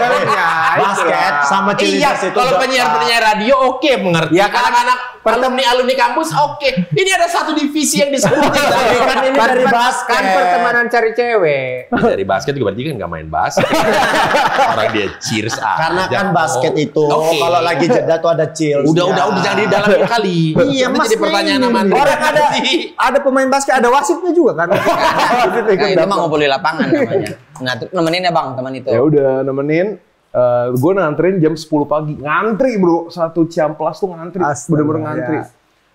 Basket sama Iya, cheerleaders itu. kalau udah- penyiar-penyiar radio oke mengerti. Ya, Kalau anak alumni kampus oke. Ini ada satu divisi yang disebutin. Kan ini dari basket. Kan pertemanan cari cewek. Dari basket juga berarti kan nggak main basket. Orang dia cheers aja. Karena kan basket itu Oke. kalau lagi jeda tuh ada chill. Udah jangan di dalam kali. Iya, Nanti Mas, jadi pertanyaan ini sama nih. Orang ada pemain basket, ada wasitnya juga kan. Nah, itu mah ngumpul di lapangan namanya. Nah, nemenin ya Bang, teman itu. Ya udah nemenin. Gue nganterin jam 10 pagi. Ngantri bro, satu Ciamplas tuh ngantri. Astaga, Bener-bener ngantri. ya.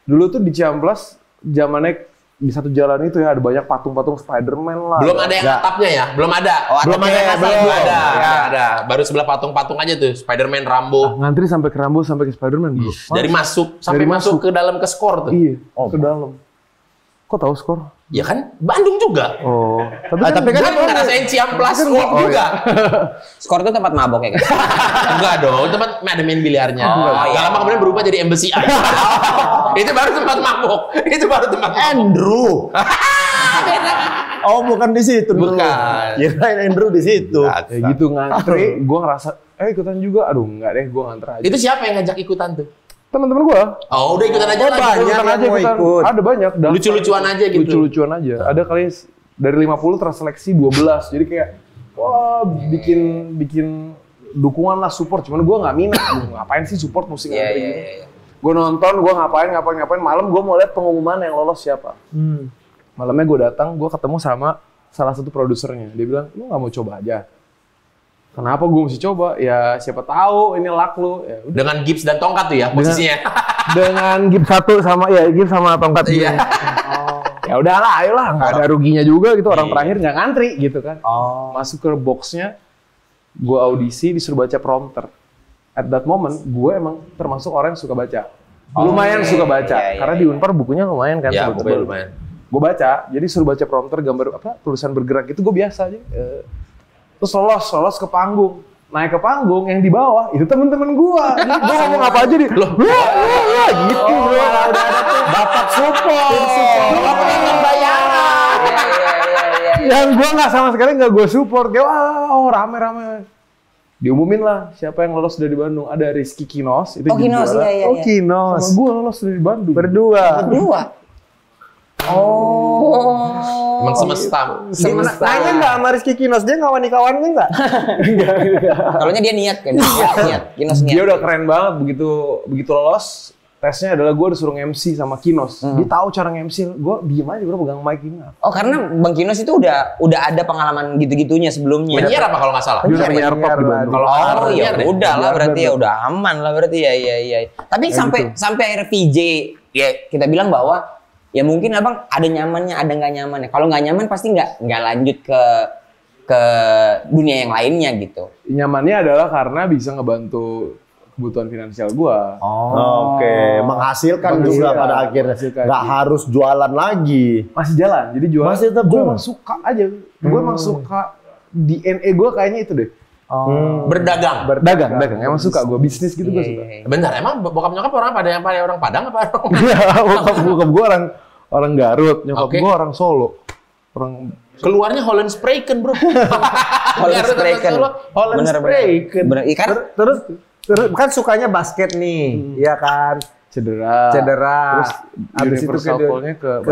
Dulu tuh di Ciamplas, zamannya di satu jalan itu ya ada banyak patung-patung Spider-Man lah. Belum ada yang atapnya ya? Belum ada. Belum ada yang atap. belum. Ada. Ya. Ada. Baru sebelah patung-patung aja tuh. Spider-Man, Rambo. Ngantri sampai ke Rambo, sampai ke Spider-Man bro. Dari masuk sampai Dari masuk ke dalam ke skor tuh. Iya, ke dalam. Kok tahu skor? Ya kan Bandung juga. Oh, Tapi kan Kan ngerasain Ciamplas skor juga. Skor itu tempat mabok ya kan? Enggak dong, tempat ada main biliarnya. iya. Gak lama kemudian berubah jadi embassy Ice. Itu baru tempat mabok. Itu baru tempat mabok. Andrew. Oh, bukan di situ. dulu. Bukan. Kirain Andrew di situ. ya gitu ngantri, gue ngerasa, ikutan juga. Aduh, enggak deh, gue nganter aja. Itu siapa yang ngajak ikutan tuh? Teman-teman gue. Oh, udah ikutan aja lagi. banyak. Ikutan aja, yang mau ikutan. ikut. Ada banyak. daftar. Lucu-lucuan aja gitu. Lucu-lucuan aja. Ada kali dari 50 terseleksi 12. Jadi kayak, wah bikin dukungan lah, support. Cuman gue nggak minat. Ngapain sih support musik Iya, ngantri iya, gitu. iya. Gue nonton, gue ngapain. Malam gue mau lihat pengumuman yang lolos siapa. Malamnya gue datang, gue ketemu sama salah satu produsernya. Dia bilang, lu nggak mau coba aja? Kenapa gue mesti coba? Ya siapa tahu ini luck lu. Ya udah. Dengan gips dan tongkat tuh ya posisinya. Dengan gips gips sama tongkat gini. Iya. Ya udahlah, ayolah, nggak ada ruginya juga gitu. Orang terakhir nggak ngantri gitu kan. Masuk ke boxnya, gue audisi disuruh baca prompter. At that moment, gue emang termasuk orang yang suka baca. Lumayan suka baca, Iya, iya, karena di Unpar bukunya lumayan kan. Ya, tebel-tebel. lumayan. Gue baca, jadi suruh baca prompter, gambar tulisan bergerak gitu, gue biasa aja. Terus lolos ke panggung. Naik ke panggung, yang di bawah itu temen-temen gua. Gua ngomong apa aja gitu bro. Dapat support. Yang gua nggak sama sekali nggak gua support. Kayak rame-rame. Diumumin lah siapa yang lolos dari Bandung. Ada Rizky Kinos. Itu Kinos, iya. Oh, Kinos. Sama gua lolos dari Bandung. Berdua. Emang semesta. Nanya nggak sama Rizky Kinos, dia ngawani-kawannya nggak? Kalaunya dia niat kan, niat. Kinos niat. Dia udah keren banget begitu lolos. Tesnya adalah gue disuruh MC sama Kinos. Dia tahu cara MC. Gue diem aja bro pegang mic ini. Oh karena Bang Kinos itu udah ada pengalaman gitu-gitunya sebelumnya. Penyiar apa kalau nggak salah? Dia udah penyiar pop di Bandung. Kalau ya penyiar deh. udah lah berarti ya udah aman lah berarti ya. Tapi sampai akhirnya VJ ya kita bilang bahwa ya mungkin abang ada nyamannya ada nggak nyamannya. Kalau nggak nyaman pasti nggak lanjut ke dunia yang lainnya gitu. Nyamannya adalah karena bisa ngebantu kebutuhan finansial gua. Oke, menghasilkan juga pada akhirnya. Nggak harus jualan lagi. Masih jalan, jadi jualan. Masih tetap gue jualan. emang suka aja. Gue emang suka DNA gue kayaknya itu deh. Berdagang. Dagang. Emang suka gue bisnis gitu gue suka. Bentar, emang bokap nyokap orang orang Padang apa orang? Iya, bokap gue orang Garut, nyokap Oke. gue orang Solo. Orang Keluarnya Holland Spreken bro. Holland Spreken. Holland Spreken. Bener, ikan Terus kan sukanya basket nih, ya kan? cedera. Terus habis itu Universal Call-nya ke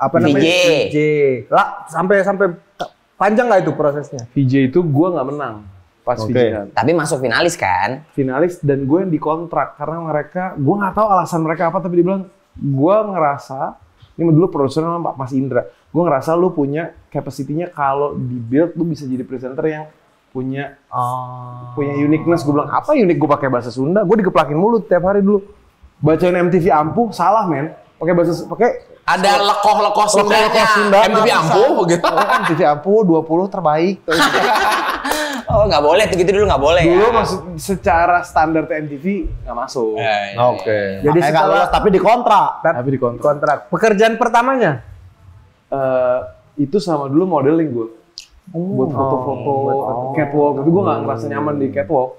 apa namanya? VJ. VJ. Lah sampai panjang nggak itu prosesnya? VJ itu gue nggak menang pas Oke. VJ-an. tapi masuk finalis kan? Finalis dan gue yang dikontrak karena mereka, gue nggak tahu alasan mereka apa tapi dibilang gue ngerasa ini dulu produsernya nama Pak Mas Indra, gue ngerasa lu punya capacity-nya kalau di build lu bisa jadi presenter yang punya uniqueness. Gue bilang apa unik, gue pakai bahasa Sunda, gue digeplakin mulu tiap hari dulu bacain MTV Ampuh, salah men, pakai Ada lekoh-lekoh Sundanya. MTV Ampuh gitu. MTV Ampuh 20 terbaik. Oh nggak boleh tuh gitu dulu nggak boleh Dulu ya? maksud secara standar MTV nggak masuk. Oke. Jadi Jadi nggak lolos tapi dikontrak. Tapi di kontrak. Kontrak. Pekerjaan pertamanya? Itu sama dulu modeling gue. Buat foto-foto, catwalk. Tapi gue nggak ngerasa nyaman di catwalk.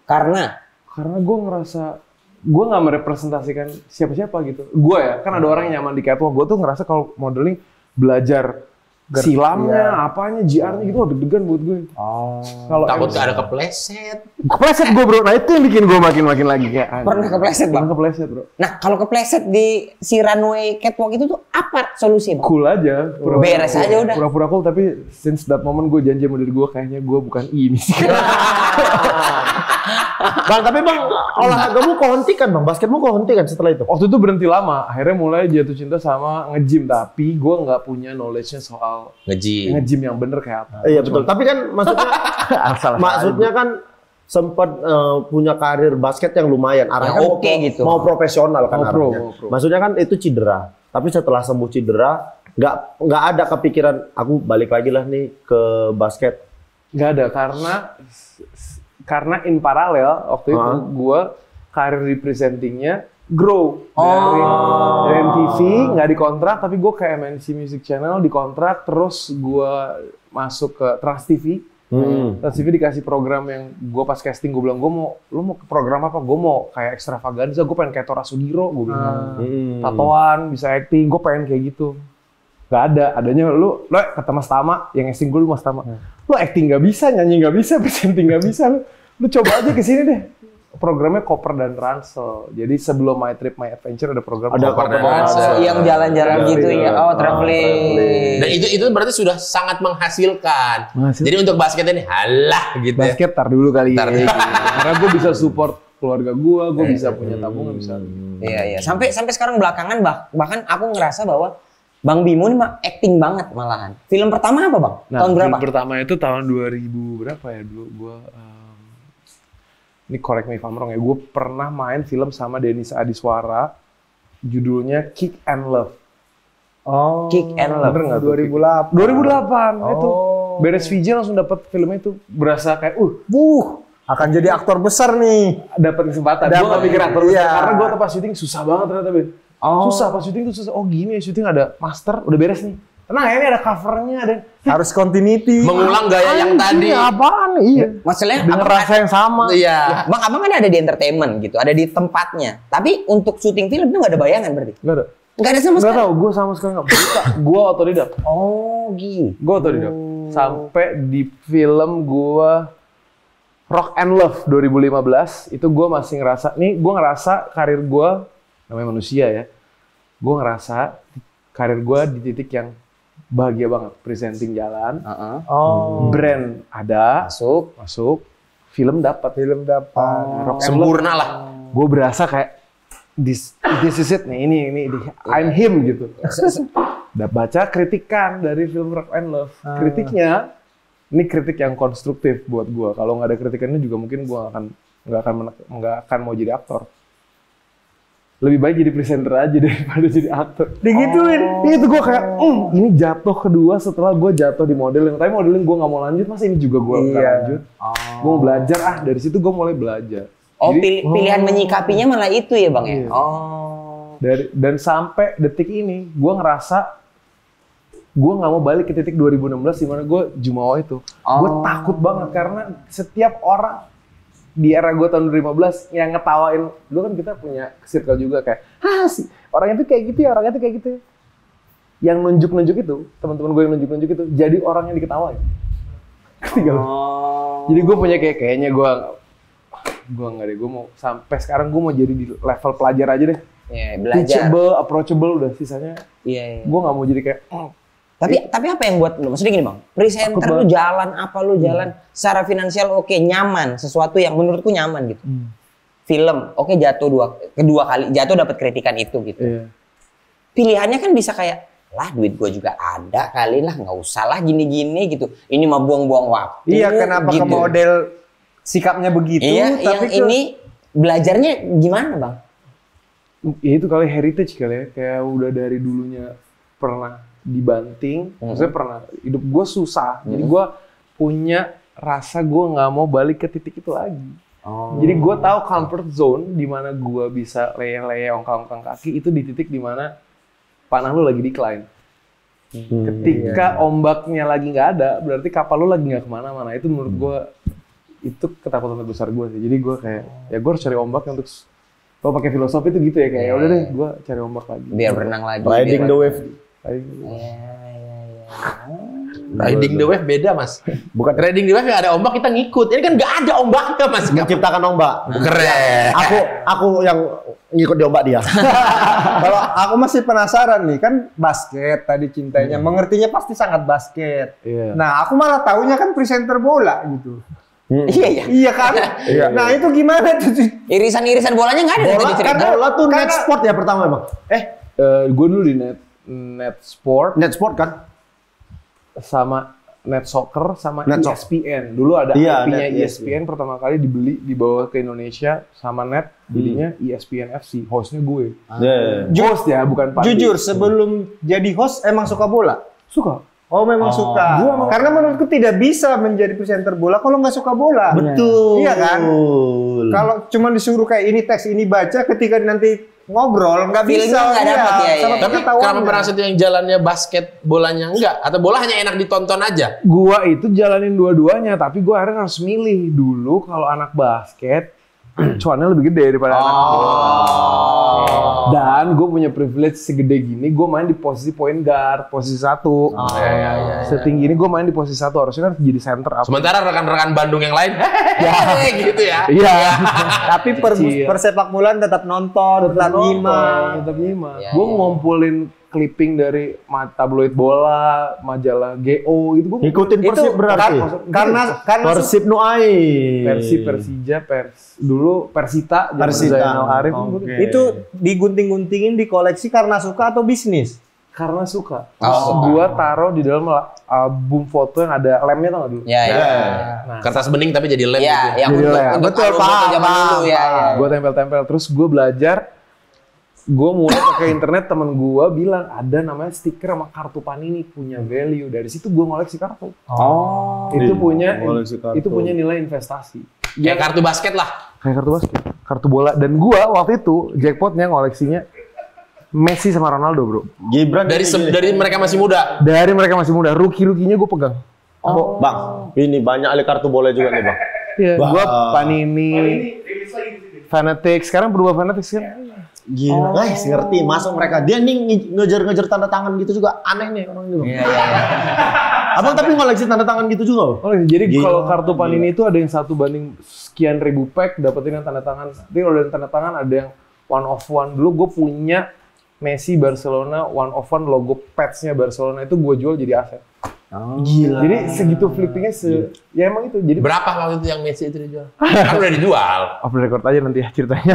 Karena Karena gue ngerasa, gue nggak merepresentasikan siapa-siapa gitu. Gue ya, kan ada orang yang nyaman di catwalk. Gue tuh ngerasa kalau modeling belajar silamnya, apanya, GR-nya gitu, deg-degan buat gue. Kalau Takut ada kepleset. kepleset gue bro, nah itu yang bikin gue makin lagi kayak pernah kepleset bang. Pernah kepleset bro. Nah kalau kepleset di si runway catwalk itu tuh apa solusinya bang? Cool aja. Beres aja udah. Pura-pura cool, tapi since that moment gue janji sama diri gue kayaknya gue bukan ini sih. Bang, tapi bang, olahragamu kehenti kan bang? Basketmu kehenti kan setelah itu? Waktu itu berhenti lama, akhirnya mulai jatuh cinta sama nge-gym, tapi gue nggak punya knowledge-nya soal Nge-gym. nge-gym yang bener kayak apa. Iya betul. Tapi kan maksudnya kan sempat punya karir basket yang lumayan. Arahnya Yang kan oke gitu. Mau profesional kan Mau pro, arahnya. mau pro. Maksudnya kan itu cedera. Tapi setelah sembuh cedera, nggak ada kepikiran aku balik lagi lah nih ke basket. Nggak ada, karena in paralel waktu itu gue karir di presentingnya grow dari MTV nggak dikontrak, tapi gue ke MNC Music Channel dikontrak, terus gue masuk ke Trans TV. Trans TV dikasih program yang gue pas casting gue bilang lu mau ke program apa? Gue mau kayak extravaganza, gue pengen kayak Tora Sudiro, gue bilang tatoan, bisa acting, gue pengen kayak gitu. Gak ada, adanya lu kata Mas Tama, yang acting gue lu Mas Tama, lu acting gak bisa, nyanyi gak bisa, presenting gak bisa, lu coba aja kesini deh. Programnya Koper dan Ransel. Jadi sebelum My Trip My Adventure ada program Koper dan Ransel. Yang jalan-jalan gitu ya, traveling. Dan itu berarti sudah sangat menghasilkan. Jadi untuk basket ini halah gitu ya. basket tar dulu kali Tar ya. dulu. Karena gue bisa support keluarga gue bisa punya tabungan, bisa. Iya. Sampai sekarang belakangan bahkan aku ngerasa bahwa Bang Bimo ini mah acting banget malahan. Film pertama apa bang? Nah, Tahun berapa? film pertama itu tahun 2000 berapa ya dulu gue. Ini correct me if I'm wrong ya. Gue pernah main film sama Dennis Adiswara, judulnya Kick and Love. Kick and Love. Bener nggak tuh? 2008 itu. Beres VJ langsung dapat filmnya itu. Berasa kayak Akan jadi aktor besar nih. dapat kesempatan. Gue gak pikir aktor besar, karena gue pas syuting susah banget ternyata Ben. Susah pas syuting tuh susah. Oh gini ya syuting, ada master, udah beres nih. tenang ya ini ada covernya ada. Harus continuity. Mengulang gaya yang tadi. Apaan? Iya. Maksudnya Dengan abang, rasa yang sama. Iya. abang kan ada di entertainment gitu, ada di tempatnya. Tapi untuk syuting film itu nggak ada bayangan berarti? Nggak ada. Nggak ada sama Nggak sekali? tahu, gue sama sekali nggak bisa. Gue otodidak. Oh gitu. Gue otodidak. Sampai di film gue Rock and Love 2015 itu gue masih ngerasa, nih gue ngerasa karir gue, namanya manusia ya, gue ngerasa karir gue di titik yang bahagia banget. Presenting jalan, brand ada, masuk, film dapat. Rock and Love, Sempurna lah. gue berasa kayak this is it nih, ini I'm him gitu. Udah baca kritikan dari film Rock and Love, kritiknya ini kritik yang konstruktif buat gue. Kalau nggak ada kritikannya juga mungkin gue nggak akan mau jadi aktor. Lebih baik jadi presenter aja daripada jadi aktor. Digituin. Itu gue kayak, ini jatuh kedua setelah gue jatuh di modeling. Tapi modeling gue nggak mau lanjut, masa ini juga gue nggak lanjut. Gue mau belajar, dari situ gue mulai belajar. Oh, pilihan menyikapinya malah itu ya bang ya? Iya. Oh. Dan sampai detik ini, gue ngerasa gue nggak mau balik ke titik 2016 di mana gue jumawa itu. Gue takut banget karena setiap orang di era gue tahun 2015 yang ngetawain, dulu kan kita punya circle juga kayak, sih orang itu kayak gitu ya, orang itu kayak gitu ya. Yang nunjuk-nunjuk itu, teman-teman gue yang nunjuk-nunjuk itu, jadi orang yang diketawain. Jadi gue punya kayaknya gue nggak deh, gue mau sampai sekarang gue mau jadi di level pelajar aja deh. Iya, belajar. Teachable, approachable, udah sisanya. Iya. Gue nggak mau jadi kayak. Tapi apa yang buat lu? Maksudnya gini bang, presenter lu jalan, apa lu jalan, secara finansial oke, nyaman, sesuatu yang menurutku nyaman gitu. Film, oke jatuh kedua kali, jatuh dapat kritikan itu gitu. Iya. Pilihannya kan bisa kayak, lah duit gue juga ada kali lah, nggak usah lah gini-gini gitu. Ini mah buang-buang waktu. Iya, kenapa gitu. ke model sikapnya begitu? Iya, tapi yang ini belajarnya gimana bang? Ya itu kali heritage kali ya, kayak udah dari dulunya pernah dibanting, maksudnya pernah hidup gue susah, jadi gue punya rasa gue nggak mau balik ke titik itu lagi. Jadi gue tahu comfort zone di mana gue bisa leye-leye ongkang-ongkang kaki itu di titik di mana panah lu lagi decline. Ketika ombaknya lagi nggak ada, berarti kapal lu lagi nggak kemana-mana. Itu menurut gue itu ketakutan terbesar gue sih. Jadi gue kayak ya gue harus cari ombak untuk kalau pakai filosofi itu gitu ya kayak ya udah deh gue cari ombak lagi. Biar berenang lagi. Riding the wave. Riding the wave beda mas. Bukan Riding the wave yang ada ombak kita ngikut. Ini kan nggak ada ombaknya mas. menciptakan ombak. Keren. Aku yang ngikut di ombak dia. Kalau aku masih penasaran nih, kan basket tadi cintanya, mengertinya pasti sangat basket. Iya. Nah, aku malah taunya kan presenter bola gitu. Iya ya. Iya kan? Nah, itu gimana tuh? Irisan-irisan bolanya nggak ada tadi cerita. Bola tuh net sport ya pertama emang. Gue dulu di net sport Net sport kan? sama net soccer sama Net ESPN. Dulu ada Iya, IP-nya net ESPN pertama kali dibeli dibawa ke Indonesia sama net jadinya ESPN FC. Hostnya gue. Host ya, bukan Pak. Jujur, sebelum jadi host emang suka bola? Suka. Oh, memang suka. Karena menurutku tidak bisa menjadi presenter bola kalau nggak suka bola. Betul. Iya kan? Kalau cuma disuruh kayak ini teks, ini baca, ketika nanti ngobrol nggak bisa. Feelingnya nggak dapet ya, sama Tapi kenapa Praset yang jalannya basket bolanya enggak? Atau bola hanya enak ditonton aja? Gua itu jalanin dua-duanya, tapi gua akhirnya harus milih dulu kalau anak basket cuannya lebih gede daripada anak bola. Dan gue punya privilege segede gini, gue main di posisi point guard, posisi 1. Setinggi ini gue main di posisi 1, harusnya kan jadi center up. Sementara rekan-rekan Bandung yang lain, gitu ya. Iya. Tapi persepak bolaan tetap nonton, tetap nyimak. Tetap nyimak. Ya, Gue ya. ngumpulin clipping dari tabloid bola, majalah GO gitu. Gue Ngikutin Persib berarti. Karena Persib Nuai. Persija, dulu Persita, zaman Persita. Zainal Arif. Oke. itu digunting-guntingin, dikoleksi karena suka atau bisnis? Karena suka. Terus gue taruh di dalam album foto yang ada lemnya, tau gak dulu? Ya, ya. Nah, Kertas bening tapi jadi lem Ya, gitu. yang Jadi untuk, lem. untuk Betul, album paham, foto zaman dulu ya. gue tempel-tempel. Terus gue belajar. Gue mulai pakai internet, temen gue bilang ada namanya stiker sama kartu Panini punya value. Dari situ gue ngoleksi kartu. Itu punya nilai investasi. Ya kartu basket lah. Kayak kartu basket, kartu bola. Dan gue waktu itu jackpotnya ngoleksinya Messi sama Ronaldo bro. Gibran Dari mereka masih muda. Dari mereka masih muda, rookie-rookinya gue pegang. Bang, ini banyak ahli kartu bola juga nih bang. Iya, gue Panini, Fanatics, sekarang berubah Fanatics kan? Gila, guys, ngerti masuk mereka. Dia nih ngejar-ngejar tanda tangan gitu juga, aneh nih orang ini bang. Iya. Abang tapi ngoleksi tanda tangan gitu juga bang? Oh, jadi Gila. kalau kartu Panini itu ada yang 1 banding sekian ribu pack dapetin yang tanda tangan. Tapi kalau ada yang tanda tangan ada yang 1 of 1. Dulu gue punya Messi Barcelona 1 of 1 logo patch-nya Barcelona itu gue jual jadi aset. Gila. Jadi segitu flippingnya ya emang itu. Jadi Berapa waktu itu yang Messi itu dijual? Kan udah dijual. off the record aja nanti ya ceritanya.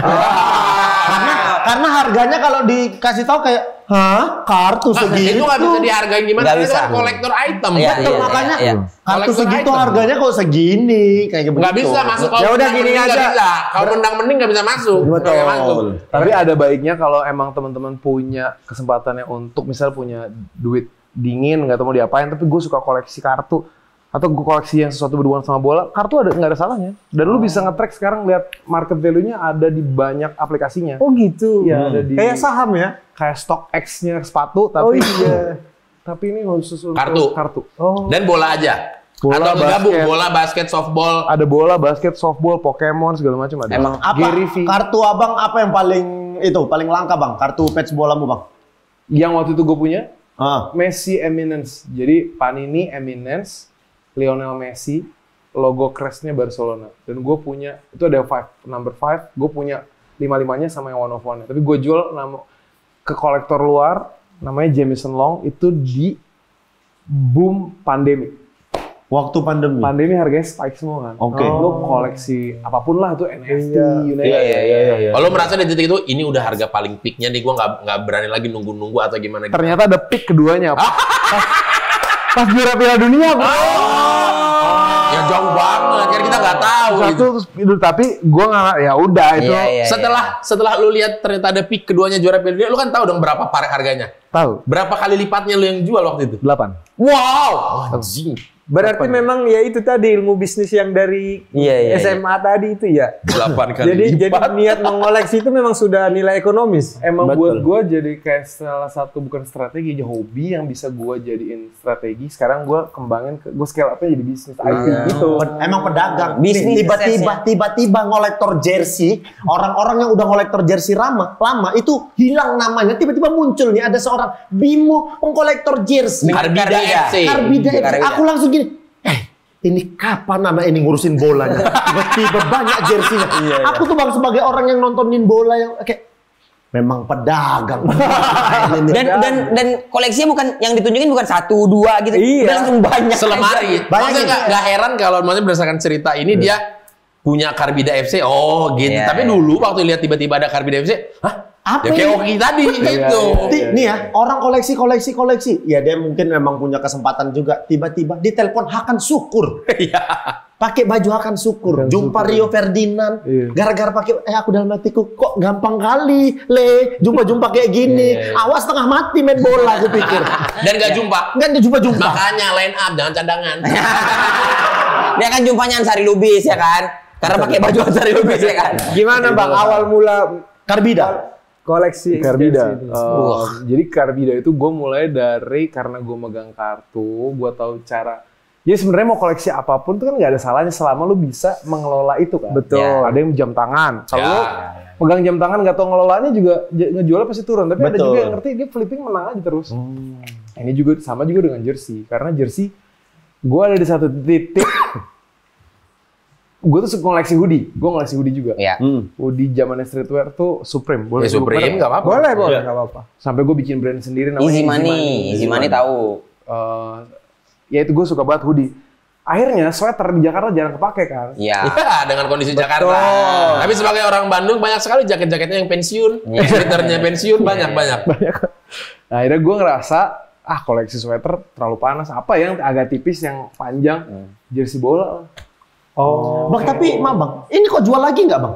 Karena harganya kalau dikasih tahu kayak, hah, kartu segitu. Itu nggak bisa dihargain gimana? Nggak Itu bisa. kan kolektor item. Iya, Betul, iya, makanya iya. kartu Kolektor segitu item. harganya kok segini kayak begitu. Nggak bisa masuk. Kalau Ya udah menang gini mending nggak aja. bisa. Kalau menang mending nggak bisa masuk. Betul. Nggak masuk. Tapi ada baiknya kalau emang teman-teman punya kesempatannya untuk misal punya duit dingin nggak tahu mau diapain, tapi gue suka koleksi kartu atau gue koleksi yang sesuatu berhubungan sama bola, kartu nggak ada salahnya. Dan lu bisa nge-track sekarang lihat market value-nya ada di banyak aplikasinya. Oh gitu. Iya, ada di Kayak saham ya? kayak StockX-nya sepatu, Oh tapi iya. tapi ini khusus untuk Kartu. Oh. Dan bola aja. Bola, Atau ngegabung basket. bola, basket, softball. Ada bola, basket, softball, Pokemon segala macam ada. Emang Apa Gary V. kartu abang apa yang paling langka bang? Kartu patch bolamu bang? Yang waktu itu gue punya Ah. Messi Eminence. Jadi Panini Eminence, Lionel Messi, logo crest-nya Barcelona. Dan gue punya, itu ada number 5, gue punya 5-5-nya sama yang 1 of 1. Tapi gue jual ke kolektor luar, namanya Jamison Long, itu di boom pandemi. Waktu pandemi. Pandemi harganya spike semua kan. Oke. Lo koleksi apapun lah, itu NFT, you name it. Iya. Kalau merasa di titik itu, ini udah harga paling peaknya nih, gue nggak berani lagi nunggu-nunggu atau gimana. Ternyata ada pick keduanya. Pas juara Piala Dunia, bro. Ya jauh banget, kan kita nggak tahu. Satu gitu. terus itu, tapi gue nggak, ya udah itu Iya. Setelah lu lihat ternyata ada peak keduanya juara Piala Dunia, lu kan tahu dong berapa harganya. tahu. Berapa kali lipatnya lu yang jual waktu itu? 8. Wow, anjing. Berarti memang ya itu tadi ilmu bisnis yang dari Iya. SMA tadi itu ya. 8 kali Jadi lipat. niat mengoleksi itu memang sudah nilai ekonomis. Emang Betul. buat gue jadi kayak salah satu bukan strategi, aja hobi yang bisa gue jadiin strategi. Sekarang gue kembangin, gue scale up-nya jadi bisnis gitu. Emang pedagang. Bisnis Tiba-tiba ngolektor jersey, orang-orang yang udah ngolektor jersey lama itu hilang namanya. Tiba-tiba muncul nih ada seorang Bimo pengkolektor jersey. Karbida FC. Karbida FC. Karbida. Aku langsung gini, ini kapan anak ini ngurusin bolanya? Tiba-tiba banyak jersey-nya. Aku tuh bang sebagai orang yang nontonin bola yang kayak memang pedagang. Dan koleksinya bukan yang ditunjukin bukan 1, 2 gitu. Iya. Udah langsung banyak. Selemari. Banyak Maksudnya nggak heran kalau maksudnya berdasarkan cerita ini dia punya Karbida FC. Oh gitu. Iya, Tapi iya. dulu waktu lihat tiba-tiba ada Karbida FC, hah? Apa Ya kayak ini? Oki tadi gitu. Nih ya, orang koleksi. Ya dia mungkin memang punya kesempatan juga. Tiba-tiba ditelepon Hakan Syukur. Iya. Pakai baju Hakan Syukur. Hakan Jumpa Syukur. Rio Ferdinand. Iya. Gara-gara pakai, aku dalam hatiku kok gampang kali, Le. Jumpa-jumpa kayak gini. Awas setengah mati main bola, aku pikir. Dan nggak jumpa. Kan dia jumpa-jumpa. Makanya line up, jangan cadangan. Dia kan jumpanya Ansari Lubis ya kan. Karena pakai baju Ansari Lubis ya kan. Gimana bang awal mula Karbida. koleksi Karbida. jersey ini? Jadi Karbida itu gue mulai dari karena gue megang kartu, gue tahu cara. Ya sebenarnya mau koleksi apapun tuh kan nggak ada salahnya selama lu bisa mengelola itu kan. Betul. Ya, ada yang jam tangan. Kalau Ya. lu pegang jam tangan nggak tahu ngelolanya juga ngejualnya pasti turun. Tapi ada Betul. juga yang ngerti dia flipping menang aja terus. Ini juga sama juga dengan jersey. Karena jersey gue ada di satu titik. Gue tuh suka koleksi hoodie. Gue koleksi hoodie juga. Iya. Hoodie zamannya streetwear tuh Supreme. Boleh Ya sebut Supreme merek? nggak apa-apa. Boleh, Iya. nggak apa-apa. Sampai gue bikin brand sendiri namanya Easy money tahu. Ya itu gue suka banget hoodie. Akhirnya sweater di Jakarta jarang kepake kan. Iya. Iya, dengan kondisi Jakarta. Tapi sebagai orang Bandung banyak sekali jaket-jaketnya yang pensiun, sweaternya pensiun banyak. Nah, akhirnya gue ngerasa koleksi sweater terlalu panas. Apa yang agak tipis yang panjang jersey bola. Oh. Bang, tapi bang, ini kok jual lagi nggak bang?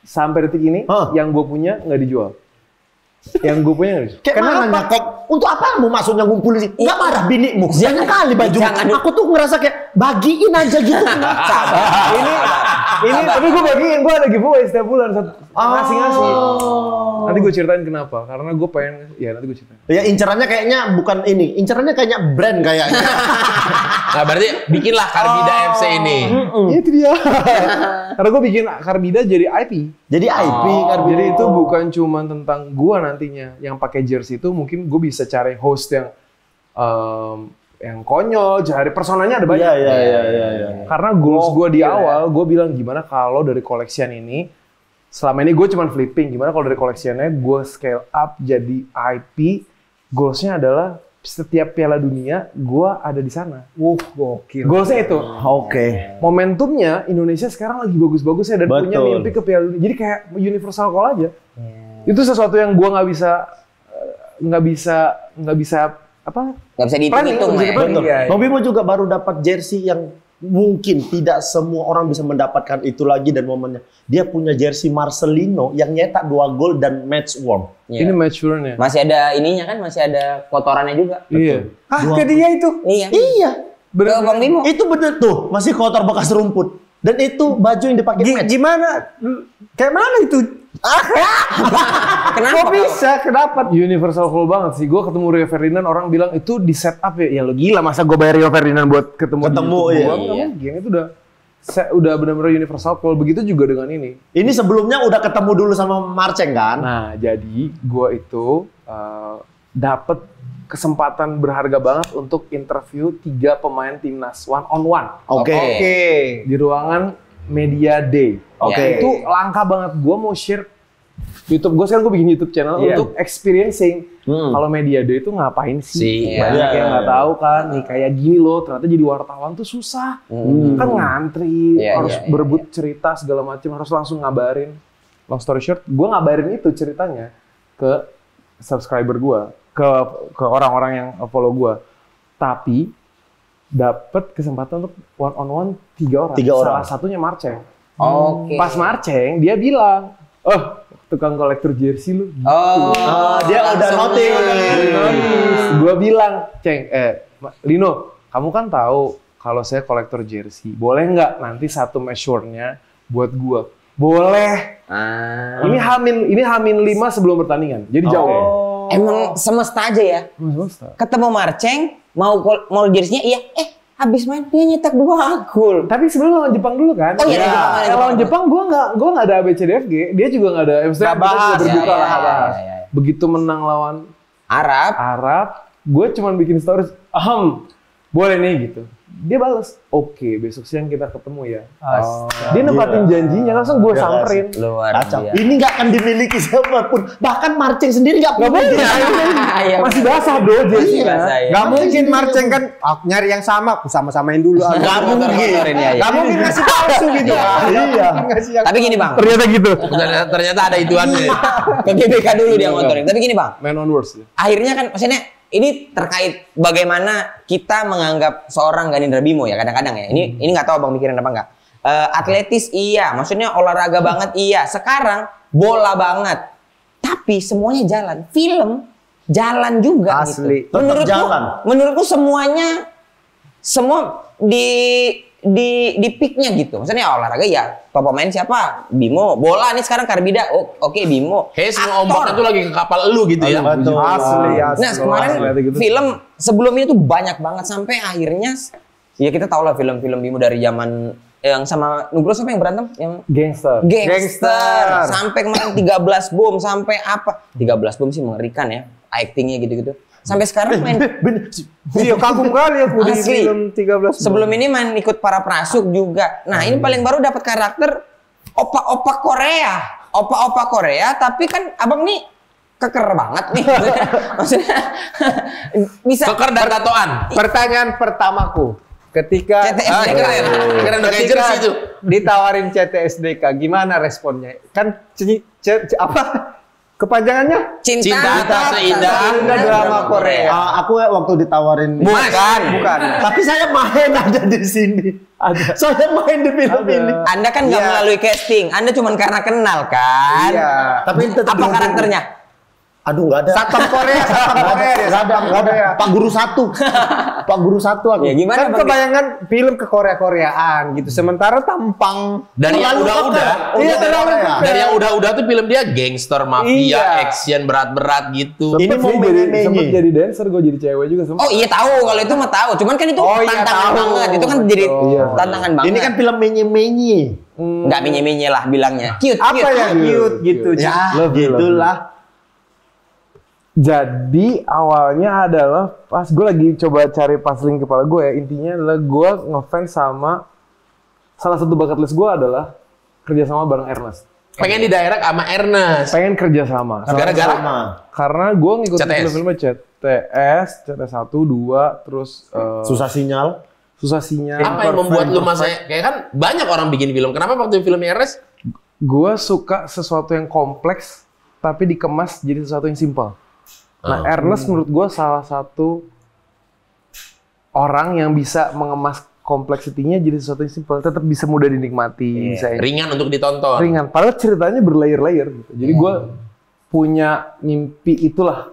Sampai detik ini Hah? yang gue punya nggak dijual. Yang gue punya nggak dijual. Kayak mana kok? Untuk apa kamu maksudnya ngumpulin sih? Nggak marah binimu? Jangan kali baju. Jangan. Aku tuh ngerasa kayak bagiin aja gitu. Ini tapi gue bagiin, gue ada giveaway setiap bulan ngasih. Nanti gue ceritain kenapa, karena gue pengen, ya nanti gue ceritain. Ya incerannya kayaknya bukan ini, incerannya kayaknya brand kayaknya. Nah berarti bikinlah Carbida FC ini. Itu dia. Karena gue bikin Carbida jadi IP. Jadi IP Carbida. Jadi itu bukan cuma tentang gue nantinya yang pakai jersey itu, mungkin gue bisa cari host yang konyol, cari personanya ada banyak. Iya. Karena goals gue di awal, gue bilang gimana kalau dari collection ini, selama ini gue cuma flipping, gimana kalau dari collectionnya gue scale up jadi IP, goalsnya adalah setiap Piala Dunia gue ada di sana. Gokil. Goalsnya itu. Oke. Momentumnya Indonesia sekarang lagi bagus-bagusnya dan punya Betul. mimpi ke Piala Dunia. Jadi kayak universal call aja. Itu sesuatu yang gue nggak bisa apa? Nggak bisa dihitung-hitung ya. Betul. Iya. Bang Bimo juga baru dapat jersey yang mungkin tidak semua orang bisa mendapatkan itu lagi dan momennya. Dia punya jersey Marcelino yang nyetak 2 gol dan match worn. Ini match run-nya. Masih ada ininya kan, masih ada kotorannya juga. Iya. Ke dia itu. Iya. Iya. Ke Bang Bimo. Itu bener tuh, masih kotor bekas rumput. Dan itu baju yang dipakai match. Gimana? Kayak mana itu? Kenapa? Kok bisa? Kenapa? Universal call banget sih. Gue ketemu Rio Ferdinand, orang bilang itu di set up ya. Ya lo gila, masa gue bayar Rio Ferdinand buat ketemu di YouTube iya. gua? Nggak mungkin, itu udah benar-benar universal call. Begitu juga dengan ini. Ini sebelumnya udah ketemu dulu sama Marceng kan? Nah, jadi gue itu dapet kesempatan berharga banget untuk interview 3 pemain timnas one on one Oke. di ruangan Media Day. Oke. Itu langka banget. Gue mau share YouTube gue, sekarang gue bikin YouTube channel untuk experiencing kalau Media Day itu ngapain sih. Banyak yang nggak tahu kan. Nih kayak gini loh, ternyata jadi wartawan tuh susah. Kan ngantri, harus berebut cerita segala macam, harus langsung ngabarin. Long story short, gue ngabarin itu ceritanya ke subscriber gue, ke orang-orang yang follow gue. Tapi dapat kesempatan untuk one on one 3 orang. Salah satunya Marceng. Oke. Pas Marceng dia bilang, tukang kolektor jersey lu. Gitu. Dia udah notice. Gue bilang, Ceng, Lino, kamu kan tahu kalau saya kolektor jersey, boleh nggak nanti satu measure-nya buat gue? Boleh. Ini Hamin 5 sebelum pertandingan, jadi jauh. Emang semesta aja ya. Ketemu Marceng, mau jersey-nya, iya. Habis main dia nyetak 2 gol. Tapi sebelum lawan Jepang dulu kan? Oh iya, Kalau lawan Jepang gue nggak ada ABCDFG, dia juga nggak ada. Nggak bahas. Iya. Begitu menang lawan Arab, gue cuma bikin stories, boleh nih gitu. Dia balas, oke, besok siang kita ketemu ya. Dia nempatin janjinya, langsung gue samperin. luar Kacau. biasa. Ini nggak akan dimiliki siapapun. Bahkan Marceng sendiri nggak punya. Masih basah dong jersinya. Gak mungkin Marceng kan nyari yang sama, aku sama-samain dulu. Nggak mungkin. Gak mungkin ngasih palsu gitu. Iya. Tapi gini Bang, Ternyata gitu. Ternyata ada ituannya. ke GBK dulu dia ngotorin. Tapi gini Bang, Man on words. akhirnya kan maksudnya ini terkait bagaimana kita menganggap seorang Ganindra Bimo ya kadang-kadang ya. Ini nggak tahu Bang mikirin apa nggak. Atletis iya, maksudnya olahraga banget iya. Sekarang bola banget. Tapi semuanya jalan. Film jalan juga Asli. gitu. Menurutku semuanya semua di peaknya gitu. Maksudnya olahraga ya top pemain siapa? Bimo. Bola nih sekarang Carbida. Oke, Bimo. Kayak semua ombaknya tuh lagi ke kapal lu gitu ya. Asli. Nah kemarin film sebelum ini tuh banyak banget sampai akhirnya ya kita tahu lah film-film Bimo dari zaman yang sama Nugroho siapa yang berantem yang Gangster. Gangster. Sampai kemarin 13 bom sampai apa? 13 bom sih mengerikan ya actingnya gitu-gitu. Sampai sekarang main Iya, kagum kali aku di Asli. film 13. sebelum ini main ikut para prasuk juga. Nah, ini paling baru dapat karakter opa-opa Korea. Opa-opa Korea tapi kan Abang nih keker banget nih. Maksudnya bisa Keker dan tatoan. Pertanyaan pertamaku, ketika Keren udah kayak jersey itu. ditawarin CTSDK, gimana responnya? Kan apa? Kepanjangannya? cinta seindah drama Korea. Aku waktu ditawarin. Bukan. Tapi saya main ada di sini. Saya main di film ini. Anda kan nggak melalui casting, Anda cuma karena kenal kan? Iya. Tapi tetap apa karakternya? Aduh, nggak ada. Satpam Korea Nggak ada. Pak Guru 1. Pak Guru 1 aku. Ya gimana Kan Bang? kebayangan film ke Korea-Koreaan gitu. Sementara tampang Dari yang udah-udah. Iya, terlalu Dari yang udah-udah tuh film dia gangster, mafia, Iya. action berat-berat gitu. Ini mau menye-menye. sempet jadi dancer, gue jadi cewek juga sempet. Oh iya tahu, kalau itu mah tahu. Cuman kan itu Oh, iya, tantangan tahu. banget. Itu kan jadi Iya. tantangan banget. Ini kan film menye-menye. nggak menye-menye lah bilangnya. Cute, apa cute. yang cute gitu. Ya, Love you, gitulah. Jadi awalnya adalah pas gue lagi coba cari puzzling kepala gue ya, intinya adalah gue ngefans sama salah satu bucket list gue adalah kerjasama bareng Ernest. Pengen di direct sama Ernest. Pengen kerjasama. Gara-gara Karena gue ngikutin CTS. film-filmnya CTS 1, 2, terus Susah sinyal. Susah Sinyal. apa yang membuat lu masa kayak kan banyak orang bikin film. Kenapa waktu filmnya Ernest? Gue suka sesuatu yang kompleks tapi dikemas jadi sesuatu yang simpel. Nah, Ernest menurut gue salah satu orang yang bisa mengemas kompleksitinya jadi sesuatu yang simpel, tetap bisa mudah dinikmati, bisa Ringan untuk ditonton. ringan. Padahal ceritanya berlayer-layer gitu. Jadi gue punya mimpi itulah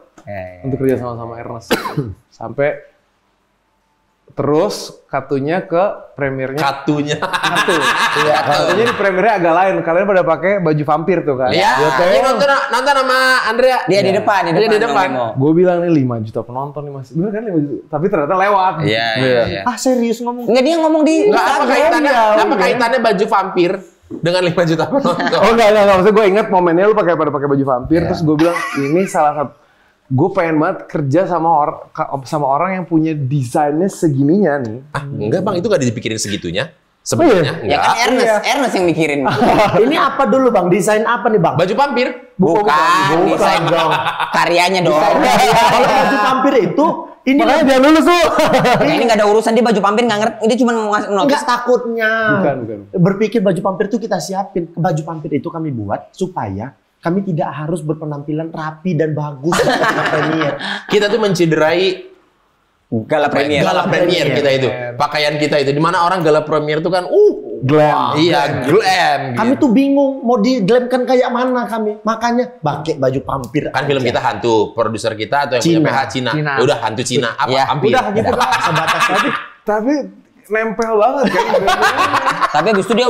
untuk kerja sama Ernest. Sampai terus kartunya ke premiernya. Katunya. Iya, kartunya di premiernya agak lain. Kalian pada pakai baju vampir tuh kan? Iya, dia nonton sama Andrea. Dia di depan, Dia di depan. Gue bilang nih 5 juta penonton nih mas. Bener kan 5 juta? Tapi ternyata lewat. Iya, iya. Ah, serius ngomong. Enggak, dia ngomong di Enggak, apa kaitannya? iya, Apa kaitannya baju vampir dengan 5 juta penonton? Oh enggak. Maksudnya gue inget momennya lu pakai baju vampir. Terus gue bilang ini salah satu. Gue pengen banget kerja sama orang yang punya desainnya segininya nih. Ah, enggak Bang, itu enggak dipikirin segitunya. Oh, Sebenarnya Ya kan Ernest yang mikirin. Ini apa dulu Bang? Desain apa nih Bang? Baju vampir. Bukan, desain dong. karyanya dong. Kalau baju vampir itu ini Makanya dia lulus tuh. Nah, ini nggak ada urusan dia baju vampir nggak ngerti. Dia cuma enggak takutnya. Bukan. Berpikir baju vampir itu kita siapin. Baju vampir itu kami buat supaya kami tidak harus berpenampilan rapi dan bagus ketika premier. Kita tuh menciderai gala premier. Gala premier kita itu. Pakaian kita itu. Dimana orang gala premier itu kan Glam. iya, glam. Kami tuh bingung mau diglamkan kayak mana kami. Makanya pakai baju vampir. Kan film kita hantu, produser kita atau yang Cina. punya PH Cina. Ya udah hantu Cina. Apa Iya. vampir? Udah gitu lah sebatas tadi. Tapi nempel banget kan. Tapi abis itu dia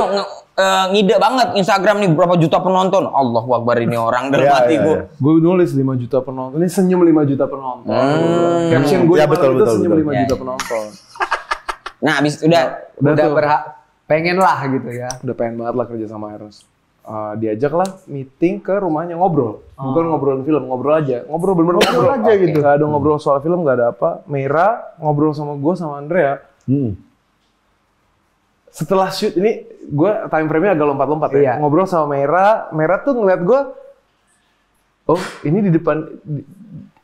ngide banget Instagram nih berapa juta penonton. Allahu Akbar ini orang dalam hati gue. Gue nulis 5 juta penonton. Ini senyum 5 juta penonton. Caption gue Ya, betul, itu betul, senyum betul. 5 juta penonton. Nah abis udah Udah pengen lah gitu ya. Udah pengen banget lah kerja sama Ernest. Diajak lah meeting ke rumahnya ngobrol. Bukan ngobrolin film, ngobrol aja. Ngobrol bener-bener ngobrol aja gitu. Gak ada ngobrol soal film, gak ada apa. Meira ngobrol sama gue sama Andrea. Setelah shoot ini, gue time frame-nya agak lompat-lompat ya. Iya. Ngobrol sama Meira tuh ngeliat gue, oh ini di depan,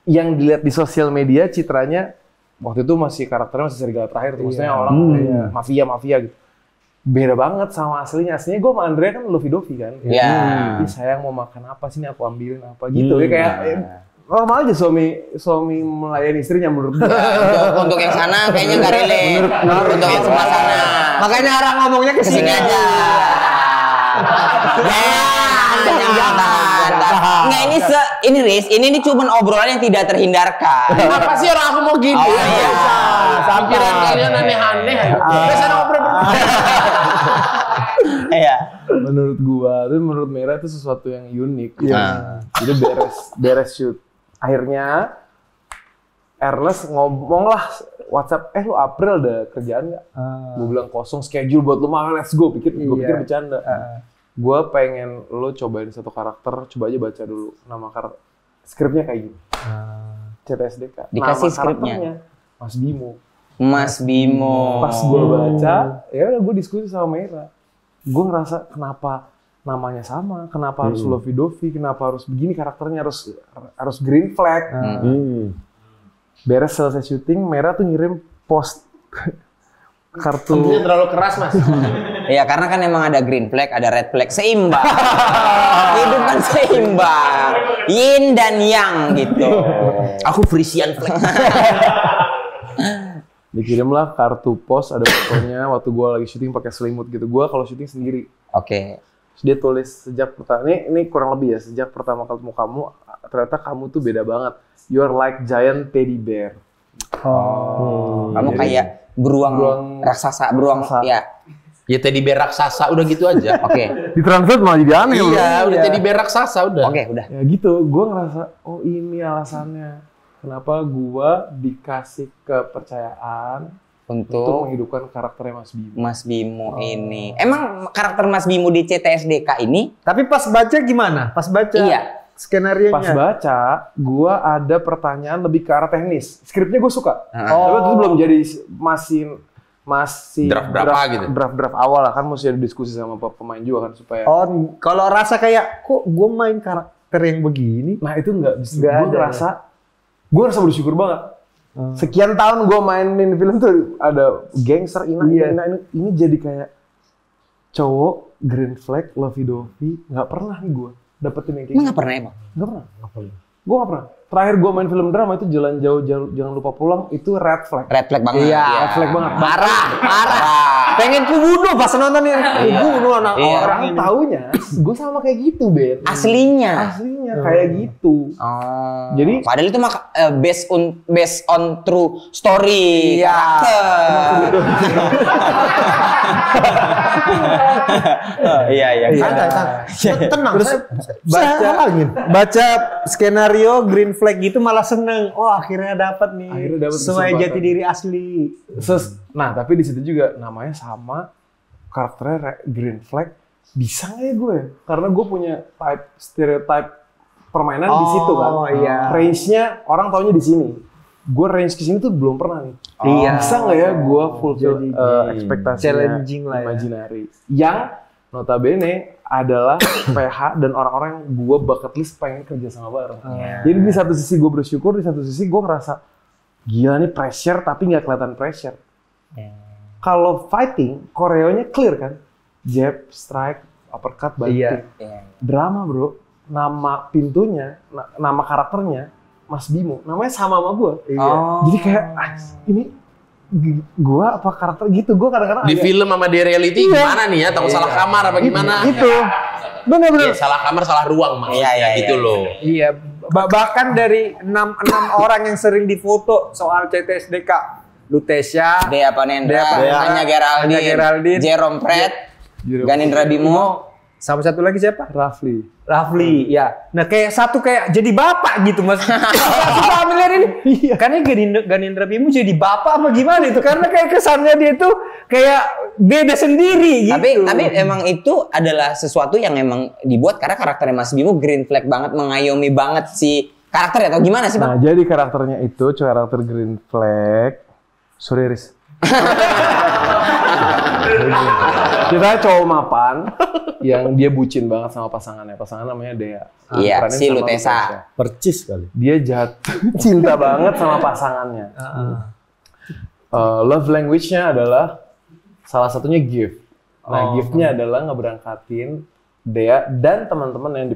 yang dilihat di sosial media citranya, waktu itu masih karakternya masih serigala terakhir tuh. Maksudnya orang mafia gitu. Beda banget sama aslinya. Aslinya gue sama Andrea kan lovey-dovey kan. Iya. Ih, sayang mau makan apa sih, ini aku ambilin apa gitu. Ya kayak normal aja suami melayani istrinya menurut gue. untuk yang sana kayaknya nggak relate. Untuk yang sebelah sana. Makanya orang ngomongnya ke Sini sini aja. Nggak ini Riz, ini cuma obrolan yang tidak terhindarkan. Apa sih orang aku mau gini? Oh, iya. Sampiran kalian aneh-aneh. Sana ngobrol. Iya. Menurut gua, tapi menurut Meira itu sesuatu yang unik. Jadi beres shoot. Akhirnya Ernest ngomong lah WhatsApp, lu April ada kerjaan nggak? Gue bilang kosong schedule buat lu mah, let's go. Gue pikir bercanda. Gue pengen lu cobain satu karakter, coba aja baca dulu nama karakter. Skripnya kayak gini. CTSDK. Dikasih Nama skripnya? karakternya Mas Bimo. Mas Bimo. Pas gue baca, ya udah gue diskusi sama Meira. Gue ngerasa kenapa namanya sama, kenapa harus lovey-dovey, kenapa harus begini karakternya, harus green flag. Beres selesai syuting, Meira tuh ngirim post kartu. Ini terlalu keras mas. Iya, karena kan emang ada green flag, ada red flag, seimbang. Hidup kan seimbang. Yin dan yang gitu. Aku Frisian flag. Dikirimlah kartu pos, ada fotonya waktu gue lagi syuting pakai selimut gitu. Gue kalau syuting sendiri. Oke. Terus dia tulis sejak pertama, ini kurang lebih ya, sejak pertama ketemu kamu, ternyata kamu tuh beda banget. You're like giant teddy bear. Kamu kayak beruang raksasa, beruang raksasa. ya. Ya teddy bear raksasa udah gitu aja. Oke. Ditranslate malah jadi aneh. Iya, bro. udah teddy bear raksasa udah. Oke, udah. Ya gitu, gue ngerasa, oh ini alasannya. Kenapa gue dikasih kepercayaan untuk Untuk menghidupkan karakternya Mas Bimo. Mas Bimo ini. Emang karakter Mas Bimo di CTSDK ini? Tapi pas baca gimana? Pas baca Iya. skenarionya. Pas baca, gue ada pertanyaan lebih ke arah teknis. Skripnya gue suka. Tapi waktu itu belum jadi, masih draft awal lah kan, mesti ada diskusi sama pemain juga kan supaya. Oh, kalau rasa kayak kok gue main karakter yang begini? Nah itu nggak, Nggak gue ada. ngerasa bersyukur banget. Sekian tahun gue mainin film tuh ada gangster ini jadi kayak cowok green flag lovey dovey, nggak pernah nih gue dapetin yang kayak Emang nggak pernah emang? Nggak pernah. Gue nggak pernah. Terakhir gue main film drama itu Jalan Jauh Jangan Lupa Pulang, itu red flag. Red flag banget. Iya, Red flag banget. Parah. Pengen ku bunuh pas nonton ini. Bunuh anak Iya. orang Orang ini. taunya gue sama kayak gitu, Ben. Aslinya. Aslinya kayak gitu. Oh. Jadi- padahal itu mah based on true story Iya. karakter. Iya. Santai. Tenang. Terus baca skenario green flag gitu malah seneng. Oh akhirnya dapat nih. Akhirnya dapet sesuai kesempatan. jati diri asli. Nah, tapi di situ juga namanya sama, karakternya green flag. Bisa nggak ya gue? Karena gue punya stereotype permainan di situ kan. Oh, iya. Range-nya orang taunya di sini. Gue range ke sini tuh belum pernah nih. Iya. Bisa nggak ya gue fulfill Jadi ekspektasinya challenging lah ya. imaginary. Yang notabene adalah PH dan orang-orang yang gue bucket list pengen kerja sama bareng. Jadi di satu sisi gue bersyukur, di satu sisi gue ngerasa gila nih pressure tapi nggak kelihatan pressure. Kalau fighting, koreonya clear kan? Jab, strike, uppercut, banting. Iya. Drama bro, nama pintunya, nama karakternya Mas Bimo, namanya sama gue. Oh. Jadi kayak ini gue apa karakter gitu, gue kadang-kadang Di agak- film sama di reality gimana nih ya? Takut salah kamar apa gimana? Itu bener-bener. Ya, salah kamar, salah ruang maksudnya Iya, gitu loh. Iya, bahkan dari enam orang yang sering difoto soal CTSDK, Lutesya, Dea Panendra, Dea, Anya Anya Geraldine, Geraldine, Jerome Pratt, Ganindra Bimo. sama satu lagi siapa? Rafli. Rafli, ya. Nah kayak satu kayak jadi bapak gitu mas. Suka familiar ini. Iya. Karena Ganindra Bimo jadi bapak apa gimana itu? Karena kayak kesannya dia itu kayak beda sendiri gitu. Tapi emang itu adalah sesuatu yang emang dibuat karena karakternya Mas Bimo green flag banget, mengayomi banget si karakter atau gimana sih Nah Bang? jadi karakternya itu karakter green flag. Sorry Riz. Kita cowok mapan yang dia bucin banget sama pasangannya. Pasangan namanya Dea. Iya, Diperanin si sama Lutesa. Percis kali. Dia jatuh cinta banget sama pasangannya. Love language-nya adalah salah satunya gift. Nah, gift-nya adalah ngeberangkatin Dea dan teman-teman yang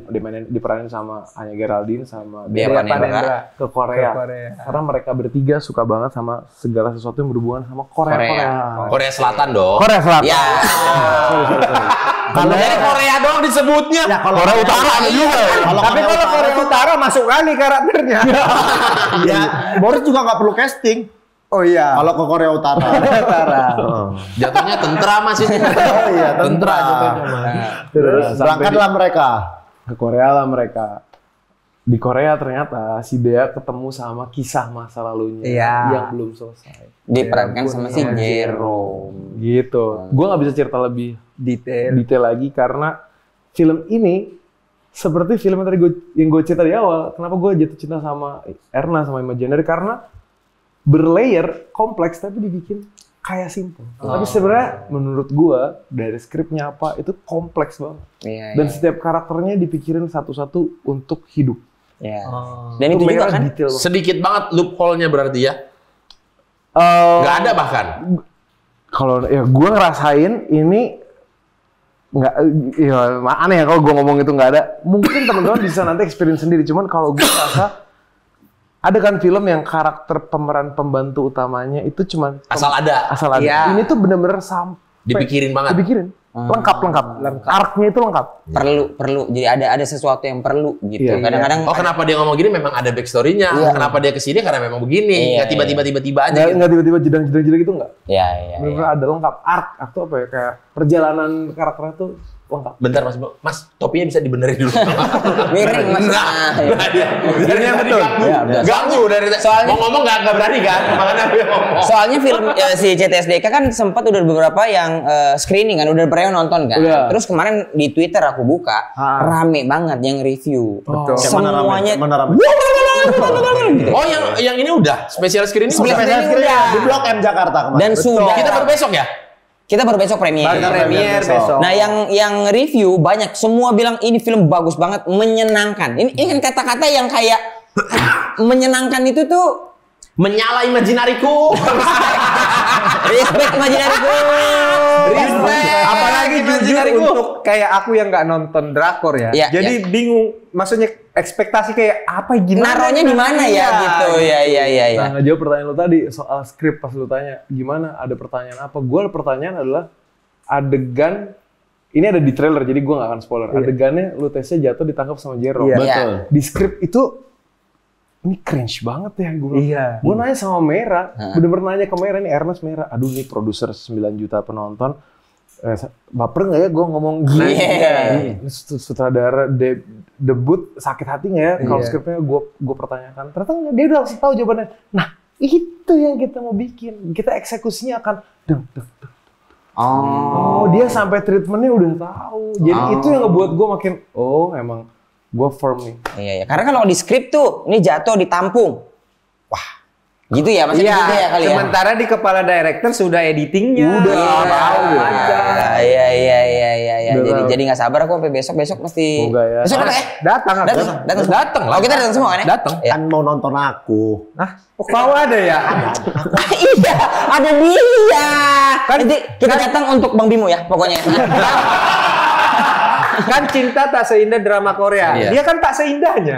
diperanin sama Anya Geraldine sama Dea Panendra. ke Korea. Ke Korea. Karena mereka bertiga suka banget sama segala sesuatu yang berhubungan sama Korea. Korea Selatan dong. Korea Selatan. Ya. Kalau dari Korea dong disebutnya. Ya kalau Korea Utara ada juga. Tapi kalau Korea Utara masuk kali karakternya. ya, Boris juga nggak perlu casting. Oh iya. Kalau ke Korea Utara. Jatuhnya tentara masih. Oh iya, tentara jatuhnya mah. Terus Berangkatlah mereka. ke Korea lah mereka. Di Korea ternyata si Dea ketemu sama kisah masa lalunya Iya. yang belum selesai. Diperankan sama si Jerome. Gitu. Gue nggak bisa cerita lebih Detail. lagi karena film ini seperti film yang tadi yang gue cerita di awal. Kenapa gue jatuh cinta sama Erna sama Imaginary karena berlayer, kompleks tapi dibikin kayak simple. Tapi sebenarnya menurut gue dari skripnya apa itu kompleks banget. Iya. Dan setiap karakternya dipikirin satu-satu untuk hidup. Iya. Dan itu juga merah kan detail banget. Sedikit banget loophole-nya berarti ya. Nggak ada bahkan. Kalau ya gue ngerasain ini nggak, ya aneh ya kalau gue ngomong itu nggak ada. Mungkin teman-teman bisa nanti experience sendiri. Cuman kalau gue rasa ada kan film yang karakter pemeran pembantu utamanya itu cuman Asal ada. asal ada. Iya. Ini tuh bener-bener sampai Dipikirin banget. Dipikirin. Lengkap. Arc-nya itu lengkap. Perlu. Jadi ada sesuatu yang perlu gitu. Iya. Kadang-kadang Oh, kenapa dia ngomong gini memang ada backstory-nya. Kenapa dia kesini karena memang begini. Iya, Nggak tiba-tiba aja gitu. Nggak tiba-tiba jedang-jedang gitu nggak. Iya. Bener-bener ada lengkap. Arc tuh apa ya, kayak perjalanan karakternya tuh lengkap. Bentar Mas, topinya bisa dibenerin dulu. Miring Mas. Nah, iya. Ini yang betul. Ganggu dari Soalnya- mau ngomong nggak berani kan? Makanya dia ngomong. Soalnya film si CTSDK kan sempat udah beberapa yang screening kan, udah pernah nonton kan. Udah. Terus kemarin di Twitter aku buka, rame banget yang review. Betul. Semuanya Mana rame? gitu. Oh, yang ini udah spesial screening. Spesial udah? screening udah. Di Blok M Jakarta kemarin. Dan sudah Kita baru besok ya? kita baru besok premier. Premier besok. Nah, yang review banyak semua bilang ini film bagus banget, menyenangkan. Ini kan kata-kata yang kayak menyenangkan itu tuh Menyala imajinariku. respect imajinariku. Apalagi jujur untuk kayak aku yang nggak nonton drakor ya. Iya, Jadi bingung, maksudnya ekspektasi kayak apa gimana? Naruhnya di mana ya gitu. Ya. Nah, ngejawab pertanyaan lo tadi soal skrip pas lo tanya gimana, ada pertanyaan apa? Gue pertanyaan adalah adegan ini ada di trailer jadi gue nggak akan spoiler. Adegannya lu tesnya jatuh ditangkap sama Jero. Iya. Betul. Di skrip itu ini cringe banget ya gue. Iya. Gue nanya sama Mera, bener-bener nanya ke Mera nih Ernest Mera. Aduh nih produser 9 juta penonton. Baper nggak ya gue ngomong gini? Iya. Sutradara debut sakit hati nggak ya kalau skripnya gue pertanyakan. Ternyata nggak, dia udah langsung tahu jawabannya. Nah itu yang kita mau bikin. Kita eksekusinya akan deng. Oh, dia sampai treatmentnya udah tahu. Jadi itu yang ngebuat gue makin emang gue firm nih. Iya. Karena kalau di skrip tuh ini jatuh ditampung. Wah. Gitu ya, maksudnya gitu ya kali ya. Sementara di kepala director sudah editingnya. Udah tahu. Iya. Udah tahu. Jadi nggak sabar aku sampai besok mesti. Semoga ya. Besok apa ya? Datang. Datang lah. Oh, kita datang semua kan ya? Datang. Ya. Kan mau nonton aku. Oh, kau ada ya? Iya, ada dia. Nanti kita datang untuk Bang Bimo ya, pokoknya. Kan cinta tak seindah drama Korea. Iya. Dia kan tak seindahnya.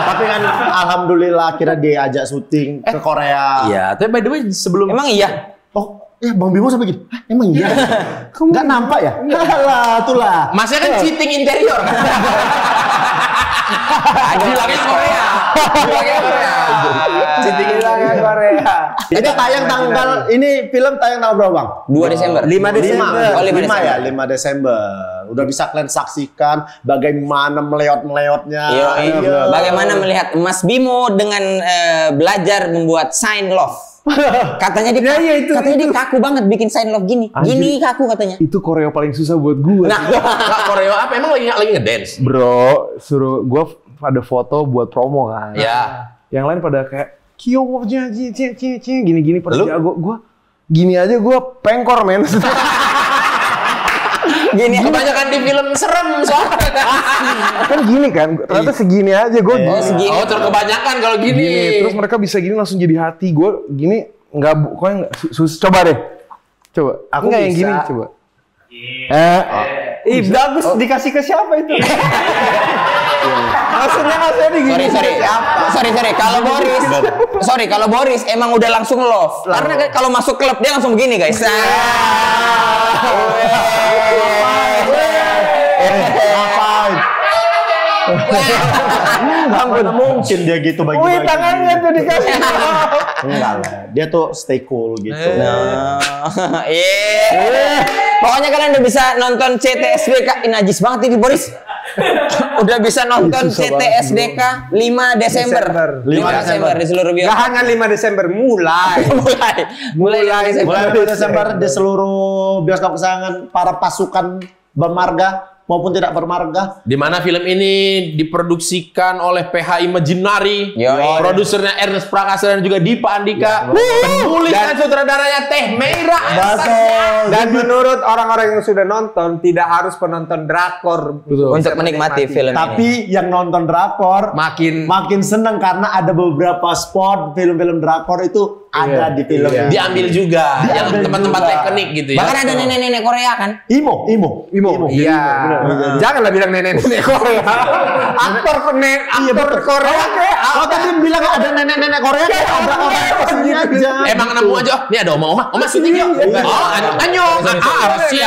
Tapi kan alhamdulillah akhirnya diajak syuting ke Korea. Iya, tapi by the way sebelum Emang iya? Oh, ya Bang Bimo sampai gitu. Hah, emang iya? Nggak nampak ya? Alah, itulah. Masnya kan cheating interior kan? Bilangnya Korea. Cheating Korea. Ini tayang tanggal, ini film tayang tanggal berapa Bang? 2 Desember. 5 Desember. Oh, 5 5 Desember. ya, 5 Desember. Udah bisa kalian saksikan bagaimana meleot-meleotnya. Iya. Bagaimana melihat Mas Bimo dengan belajar membuat sign love? Katanya dia, katanya dia kaku banget bikin sign love gini. Gini kaku katanya. Itu koreo paling susah buat gue. Nah, koreo apa? Emang lagi ngedance? Bro, suruh gue ada foto buat promo kan. Ya. Yang lain pada kayak kiowonya gini-gini pada Lu? jago. Gue gini aja gue pengkor men. Gini Kebanyakan di film serem soalnya. Kan gini kan, ternyata segini aja gue. segini. Oh, terkebanyakan kalau gini. Terus mereka bisa gini langsung jadi hati. Gue gini nggak, pokoknya nggak coba deh. Coba. Aku nggak yang bisa. gini coba. Ih, bagus dikasih ke siapa itu? Maksudnya digini. Sorry. Kalau Boris emang udah langsung love. Karena kan kalau masuk klub dia langsung begini, guys. Ngapain? Mana mungkin dia gitu bagi-bagi. Tangannya tuh dikasih. Enggak lah, dia tuh stay cool gitu. Pokoknya kalian udah bisa nonton CTSDK. Ini najis banget ini Boris. Udah bisa nonton CTSDK 5 Desember. 5 Desember di seluruh Gak bioskop. hanya 5 Desember, mulai 5 Mulai 5 Desember di seluruh bioskop kesayangan para pasukan bermarga maupun tidak bermarga. Di mana film ini diproduksikan oleh PH Imaginary, Yoi. produsernya Ernest Prakasa dan juga Dipa Andika, penulis dan sutradaranya Teh Meira. Dan menurut orang-orang yang sudah nonton, tidak harus penonton drakor Untuk menikmati film ini. Tapi yang nonton drakor Makin makin seneng karena ada beberapa spot film-film drakor itu ada di film. Diambil juga yang Diambil tempat-tempat juga. ikonik gitu ya. Bahkan ada nenek-nenek Korea kan? Imo. Iya. Janganlah bilang nenek-nenek Korea. Aktor Korea kayak Kalau tadi bilang ada nenek-nenek Korea kayak ada orang sini aja. Emang nemu aja, oh, ini ada oma syuting yuk. Oh, anyo, arasi.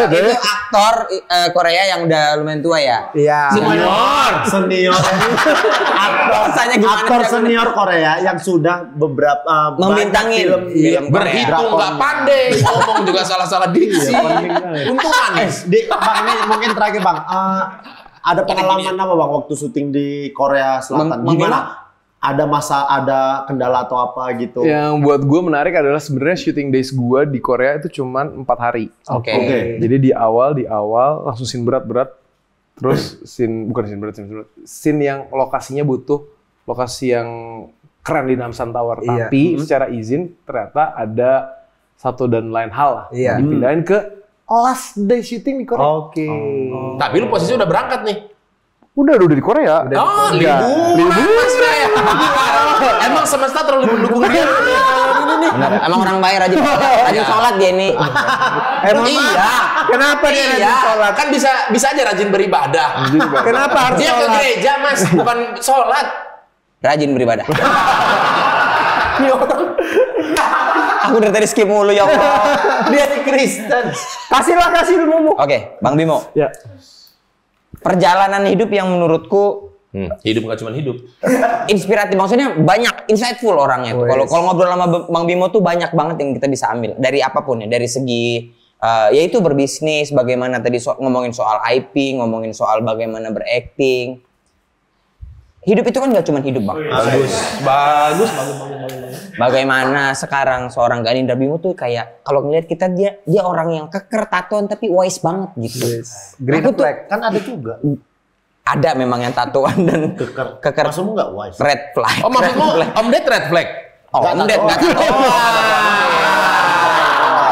Itu aktor Korea yang udah lumayan tua ya? Iya. Senior. Rasanya gimana? Aktor senior Korea yang sudah beberapa Membintangi banyak film Berhitung nggak pandai, ngomong juga salah-salah diksi. Untung manis. Bang, ini mungkin terakhir Bang. Ada pengalaman apa Bang waktu syuting di Korea Selatan? Gimana? Ada kendala atau apa gitu? Yang buat gue menarik adalah sebenarnya shooting days gue di Korea itu cuman 4 hari. Oke. Jadi di awal langsung scene berat-berat, terus bukan scene berat, scene yang lokasinya butuh lokasi yang keren di Namsan Tower. Iya. Tapi secara izin ternyata ada satu dan lain hal lah. Iya. Dipindahin ke last day shooting di Korea. Oke. Tapi lu posisi udah berangkat nih. Udah di Korea. Oh, liburan Mas Ray. Emang semesta terlalu mendukung dia. Benar. Emang orang bayar rajin sholat dia ini. Emang Iya. Kenapa dia rajin sholat? Kan bisa aja rajin beribadah. Kenapa harus Dia ke sholat? gereja, Mas, bukan sholat. Rajin beribadah. Aku dari tadi skip mulu ya Allah. Dia di Kristen. Kasih ilmumu. Oke, Bang Bimo. Ya. Perjalanan hidup yang menurutku Hidup nggak cuma hidup. inspiratif, maksudnya banyak insightful orangnya tuh. Kalau ngobrol sama Bang Bimo tuh banyak banget yang kita bisa ambil dari apapun ya, dari segi yaitu berbisnis, bagaimana tadi ngomongin soal IP, ngomongin soal bagaimana berakting. Hidup itu kan nggak cuma hidup, Bang. Bagus. Bagaimana sekarang seorang Ganindra Bimo tuh kayak kalau ngeliat kita dia orang yang keker tatoan tapi wise banget gitu. Green Aku tuh flag. Kan ada juga. ada memang yang tatoan dan keker Maksudmu nggak wise? red flag. Oh, maksudmu Om Ded red flag? Oh, Om Ded nggak tatoan.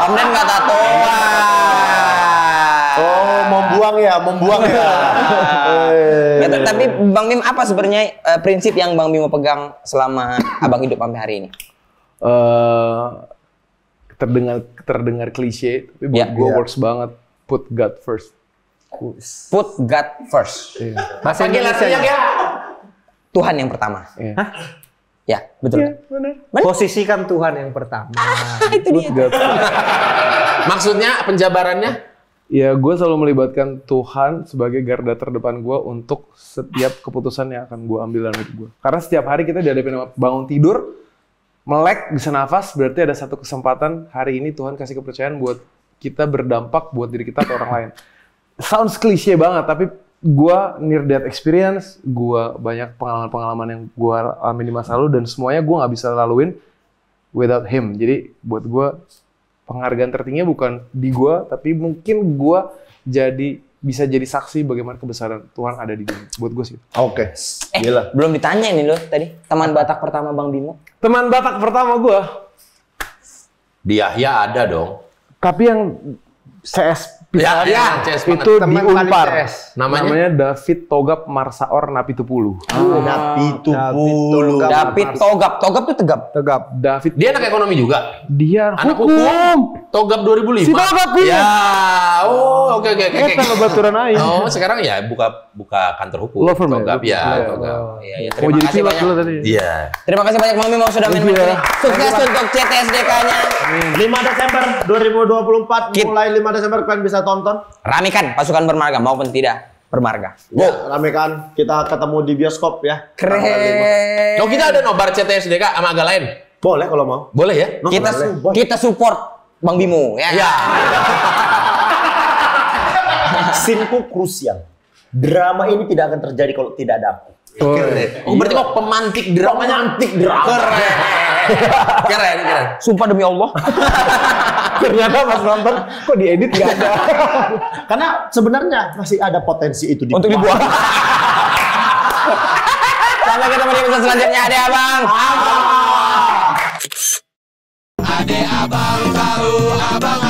Om Ded nggak tatoan. Oh, membuang ya. Ya, tapi Bang Bim apa sebenarnya prinsip yang Bang Bimo pegang selama Abang hidup sampai hari ini? Terdengar klise, tapi buat Ya. gue works banget. Put God first. Put God first. Bahasa Panggilan Indonesia. yang ya. Tuhan yang pertama. Iya. Ya, betul. Iya, benar. Posisikan Tuhan yang pertama. Put God first. Maksudnya penjabarannya? Ya, gue selalu melibatkan Tuhan sebagai garda terdepan gue untuk setiap keputusan yang akan gue ambil dalam hidup gue. Karena setiap hari kita dihadapin sama bangun tidur, melek, bisa nafas, berarti ada satu kesempatan hari ini Tuhan kasih kepercayaan buat kita berdampak buat diri kita atau orang lain. Sounds klise banget, tapi gue near death experience, gue banyak pengalaman-pengalaman yang gue alami di masa lalu, dan semuanya gue nggak bisa laluin without him. Jadi buat gue penghargaan tertingginya bukan di gue, tapi mungkin gue bisa jadi saksi bagaimana kebesaran Tuhan ada di dunia. Buat gue sih. Oke. Gila. Belum ditanya nih loh tadi. Teman Batak pertama Bang Bimo. Teman Batak pertama gue, Di Yahya ada dong. tapi yang CS Ya, pisahannya CS itu banget. di Teman paling Unpar. CS. Namanya? David Togap Marsaor Napitupulu. Napi Tupulu. David Togap. Togap tuh tegap. Tegap. David Dia anak ekonomi juga. dia Anak hukum. Togap 2005. Si Togap, iya. Ya. Oh, oke. Kita ngebaturan aja. Oh, sekarang ya buka kantor hukum. Law firm ya? Togap ya, Iya. Togap. Iya, Mau terima jadi kasih pilot banyak. dulu tadi. Iya. Terima kasih banyak Bang Bimo sudah main-main Iya. sini. Sukses untuk CTSDK-nya. 5 Desember 2024 mulai 5 Desember kalian bisa tonton. Ramikan pasukan bermarga maupun tidak bermarga. Ya, ramekan kita ketemu di bioskop ya. Tanggal 5. Keren. Oh, kita ada nobar CTSDK sama agak lain. Boleh kalau mau. Boleh ya? Kita support Bang Bimo ya. Ya. Sinku krusial. Drama ini tidak akan terjadi kalau tidak ada aku. Oh, berarti kok pemantik dramanya antik drama. Keren. Sumpah demi Allah. Ternyata pas nonton kok diedit nggak ada. Karena sebenarnya masih ada potensi itu Untuk dibuang. Sampai ketemu di episode selanjutnya. Ada Abang. Ade abang tahu abang